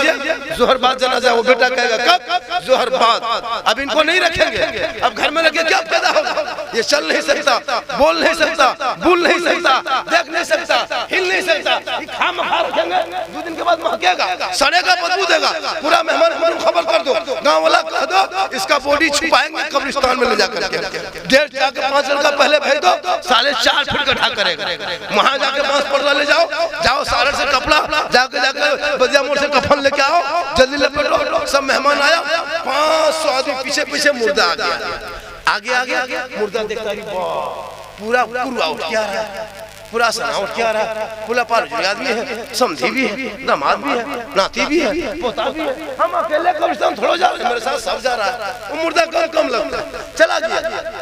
जोहर बाद जनाजा। वो बेटा कहेगा कब? जोहर बाद। अब इनको नहीं रखेंगे, अब घर में रखे क्या पैदा होगा? ये चल नहीं सकता, बोल नहीं सकता, भूल नहीं सकता, देख नहीं सकता, हिल नहीं सकता, खामखा रखेंगे, 2 दिन के बाद महकेगा, सड़ेगा, बदबू देगा। पूरा मेहमान खबर कर दो, गाँव वाला कह दो, इसका बॉडी छुपाएंगे कब्रिस्तान में ले जाकर के, 1.5 जाके 5 लड़का पहले भेज दो, 4.5 फीट का ढाक करेगा। वहां जाके 5 पर्दा ले जाओ, जाओ सारण से कपड़ा जाके बदिया मोड़ से कफन लेके आओ, जल्दी लपेटो। सब मेहमान आया, 500 आदमी पीछे पीछे, मुर्दा आ गया, आगे मुर्दा देखता है, पूरा पूरा उठ क्या रहा है, पूरा सना उठ क्या रहा है, पूरा पार आदमी है, समझी भी है, दामाद भी है, नाती भी है, पोता भी है। हम अकेले कब्रिस्तान थोड़ा जा रहे हैं, मेरे साथ सब जा रहा है। वो मुर्दा कम लगता है, चला गया,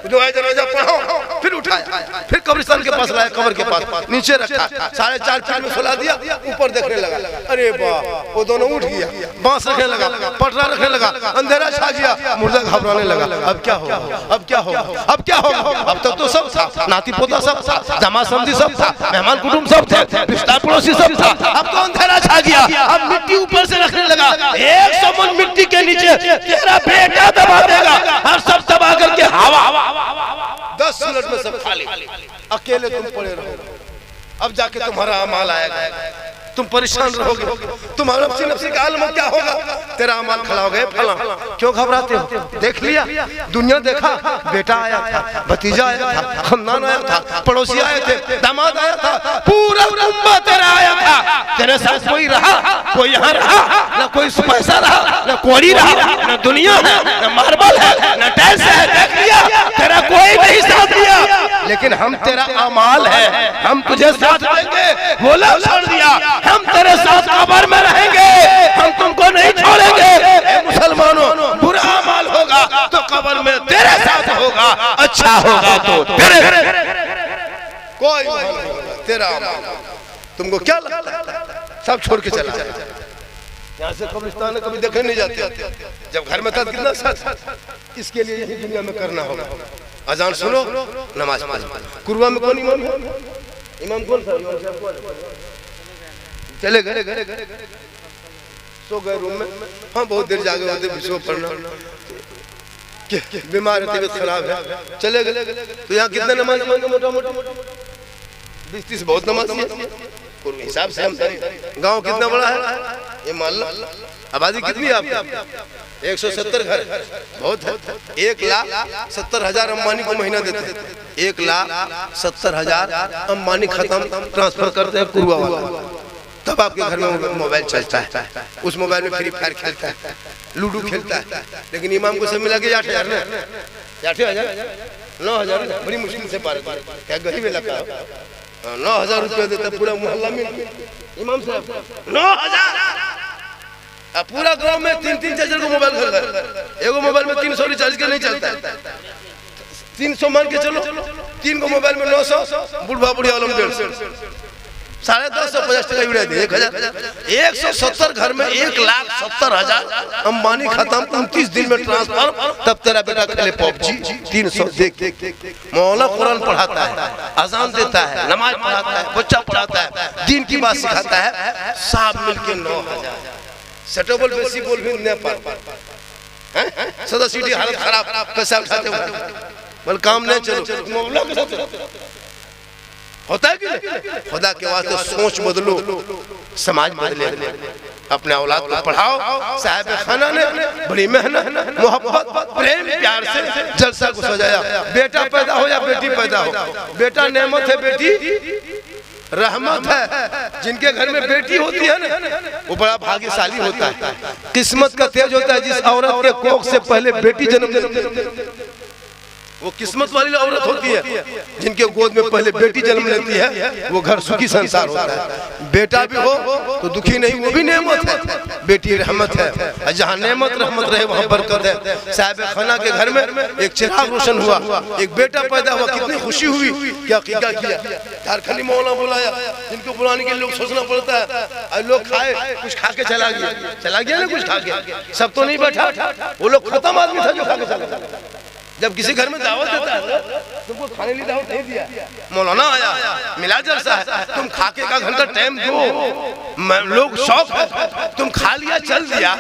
जो है जनाजा पढ़ाओ, फिर उठाया, फिर कब्रिस्तान के पास लाया, कब्र के पास नीचे रखा, 4.5 फीट में सुला दिया, ऊपर देखने लगा, अरे वाह, वो दोनों उठ गया, बांस रखने लगा, पटरा रखने लगा, अंधेरा छा गया, मुर्दा घबराने लगा। अब क्या होगा, अब क्या होगा, अब क्या होगा? अब तक तो सब था, नाती पोता सब था, जमा समझी सब था, मेहमान कुटुंब सब थे, रिश्तेदार पड़ोसी सब था। अब तो अंधेरा छा गया, अब मिट्टी ऊपर से रखने लगा, 100 मन मिट्टी के नीचे तेरा बेटा दबा देगा, और सब दबा करके हवा 10 मिनट में सब खाली, अकेले तुम पड़े रहो। अब जाके तुम्हारा अमाल आएगा, तुम परेशान रहोगे, तुम्हारा नफ्सी का आलम क्या होगा? तेरा अमाल खड़ा हो गए, फला क्यों घबराते हो? देख लिया, दुनिया देखा, बेटा आया था, भतीजा आया था, खानदान आया था, पड़ोसी आए थे, दामाद आया था, पूरा उम्मा तेरा आया था। तेरे साथ कोई रहा, कोई यहाँ रहा, ना कोई पैसा रहा, ना कोड़ी रहा, ना दुनिया है, ना मार्बल है, ना टाइल्स है। देख लिया, तेरा कोई नहीं साथ दिया, लेकिन हम तेरा अमाल है, हम तुझे साथ देंगे। बोला छोड़ दिया, हम तेरे साथ कब्र में रहेंगे, हम तुमको नहीं छोड़ेंगे। मुसलमानों, बुरा अमाल होगा तो कब्र में तेरे साथ होगा, अच्छा होगा तो तेरे कोई तेरा अमाल। तुमको क्या लगता है सब छोड़ के चला जाए। यहाँ से कब्रिस्तान में कभी देखने नहीं जाते, जब घर में था कितना सच। इसके लिए यही दुनिया में करना होगा। अजान सुनो, नमाज पढ़ो। कुर्बा में कौन इमाम है? इमाम कौन था? चले गए, सो गए रूम में। हाँ बहुत देर जागे होते, विश्व पढ़ना, बीमार है, तबीयत खराब है, चले गए। तो यहाँ कितना नमाज मांगे? मोटा मोटा 20-30 बहुत नमाज हिसाब से। हम गांव कितना बड़ा है ये मान लो, आबादी कितनी है आपकी? 170 घर, बहुत है। 1,70,000 अंबानी को महीना देते हैं। 1,70,000 अंबानी खत्म ट्रांसफर करते हैं कुर्बा वाला, तब आपके घर में मोबाइल चलता है। उस मोबाइल में फ्री फायर खेलता है, लूडो खेलता है। लेकिन इमाम को सब मिला के 8,000 ना, 8,000 9,000 बड़ी मुश्किल से पार कर। क्या गरीब इलाका, 9,000 रुपया देता पूरा मोहल्ला में इमाम साहब। 9,000 पूरा गांव में 3-3 4 को मोबाइल घर घर। एगो मोबाइल में 300 रिचार्ज के नहीं चलता है। 300 मान के चलो, 3 को मोबाइल में 900, बुढ़वा बुढ़िया वालों में 150, 1050 50 टका उड़ा दे 1,000। 170 घर में 1,70,000 अंबानी खत्म 29 दिन में ट्रांसफर। तब तेरा बेटा खेले पबजी 300 देख। मौला कुरान पढ़ाता है, अजान देता है, नमाज पढ़ाता है, बच्चा पढ़ाता है, दीन की बात सिखाता है, सब मिलके 9,000। सेटेबल बेसी बोल भी नहीं पार सदा सीटी हालत खराब पैसा उठाते हुए बोल काम नहीं चलो। मौला के साथ होता है कि नहीं? खुदा के वास्ते सोच बदलो, समाज बदले। अपने औलाद को पढ़ाओ। साहिब खाना ने बड़ी मेहनत, मोहब्बत, प्रेम, प्यार से जलसा को सजाया। बेटा पैदा हो या बेटी पैदा हो, बेटा नेमत है, बेटी रहमत है। जिनके घर में बेटी होती है ना, वो बड़ा भाग्यशाली होता है, किस्मत का तेज होता है। जिस औरत के कोख से पहले बेटी जन्म लेती, वो किस्मत वाली औरत होती है। जिनके गोद में पहले बेटी जन्म लेती है, वो घर सुखी संसार होता है। बेटा भी हो तो दुखी नहीं, वो भी नेमत है। बेटी रहमत है, जहाँ नेमत रहमत रहे वहाँ बरकत है। साहिब खाना के घर में एक चिराग रोशन हुआ, एक बेटा पैदा हुआ, कितनी खुशी हुई। क्या अकीका किया, झारखंडी मौला बुलाया, जिनको बुलाने के लिए लोग सोचना पड़ता है। लोग खाए, कुछ खा के चला गया ना, कुछ खा के, सब तो नहीं बैठा। वो लोग खत्म आदमी था जो खा के चला। जब किसी घर में दावत देता है, तुमको खाने लिए दावत नहीं दिया, मौलाना आया, मिला जलसा है, तुम खाके का घंटा टाइम दो। लोग शौक है, तुम खा लिया चल दिया,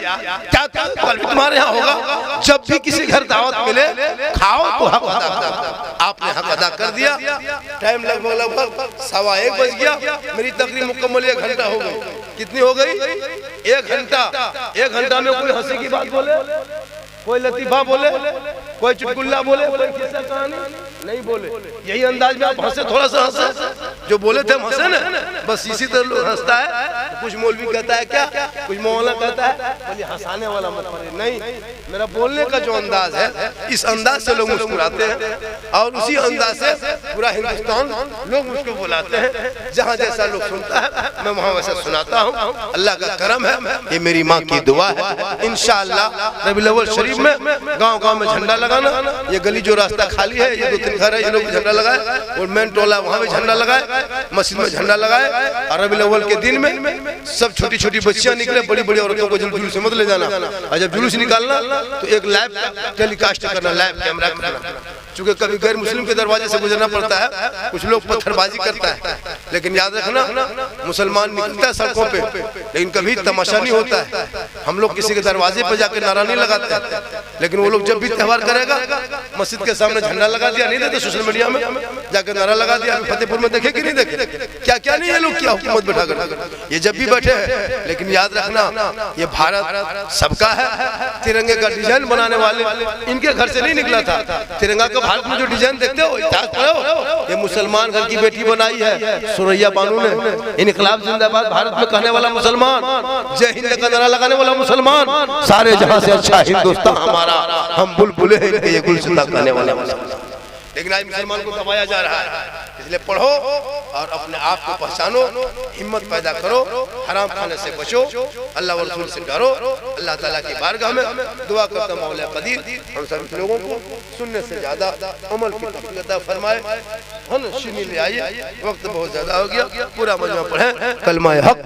क्या कल भी तुम्हारे यहाँ होगा। जब भी किसी घर दावत मिले, खाओ तो हक अदा करो। आपने हक अदा कर दिया। टाइम लगभग 1:15 बज गया। मेरी तकरीर मुकम्मल 1 घंटा हो गई। कितनी हो गई? 1 घंटा। 1 घंटा में कोई हंसी की बात बोले, कोई लतीफा बोले, कोई चुटकुल्ला बोले, कोई किस्सा कहानी नहीं बोले। यही अंदाज में आप हंसे, थोड़ा सा हंसे। जो बोले थे हम हंसे ना, बस इसी तरह लोग हंसता है। कुछ मौलवी कहता है क्या, कुछ मौलाना कहता है, बोले हंसाने वाला मत पड़े। नहीं, मेरा बोलने का जो अंदाज है, इस अंदाज से लोग मुस्कुराते हैं और उसी अंदाज से पूरा हिंदुस्तान लोग मुझको बुलाते हैं। जहाँ जैसा लोग सुनता है मैं वहाँ वैसा सुनाता हूँ। अल्लाह का करम है, ये मेरी माँ की दुआ है। इंशाअल्लाह रबीउल अव्वल शरीफ में गांव-गांव में झंडा लगाना। ये गली जो रास्ता खाली है, ये 2-3 घर है, ये लोग झंडा लगाए, और मेन टोला वहाँ भी झंडा लगाए, मस्जिद में झंडा लगाए। और रबीउल अव्वल के दिन में सब छोटी-छोटी बच्चियां निकले, बड़ी-बड़ी औरतों को जुलूस से मत ले जाना। और जब जुलूस निकालना तो एक लाइव टेलीकास्ट करना, लाइव कैमरा करना। चूंकि कभी गैर मुस्लिम के दरवाजे से गुजरना पड़ता है, कुछ लोग पत्थरबाजी करता है, लेकिन याद रखना मुसलमान निकलता है सड़कों पे, लेकिन कभी तमाशा नहीं होता है। हम लोग किसी के दरवाजे पे जाके नारा नहीं लगाते, लेकिन वो लोग जब भी त्योहार करेगा मस्जिद के सामने झंडा लगा दिया, नहीं देते सोशल मीडिया में जाकर नारा लगा दिया। फतेहपुर में देखे कि नहीं देखे, क्या क्या नहीं है लोग, क्या हुकूमत बैठा कर ये जब भी बैठे हैं। लेकिन याद रखना ये भारत सबका है। तिरंगे का डिजाइन बनाने वाले इनके घर से नहीं निकला था। तिरंगा का भारत में जो डिजाइन देखते हो, इतिहास पढ़ो, ये मुसलमान घर की बेटी बनाई है सुरैया बानू ने। इनकलाब जिंदाबाद भारत में कहने वाला मुसलमान, जय हिंद का नारा लगाने वाला मुसलमान, सारे जहां से अच्छा हिंदुस्तान हमारा, हम बुलबुले हैं इनके ये गुलसिता कहने वाला मुसलमान। लेकिन आज मुसलमान को दबाया जा रहा है। इसलिए पढ़ो और अपने आप को पहचानो, हिम्मत पैदा करो, हराम खाने से बचो, अल्लाह व रसूल से डरो। अल्लाह ताला की बारगाह में दुआ करता हूं मौला कदीर हम सभी लोगों को सुनने से ज्यादा अमल की तौफीक अता फरमाए। ले आइए, वक्त बहुत ज्यादा हो गया, पूरा मजमा पढ़े कलमा हक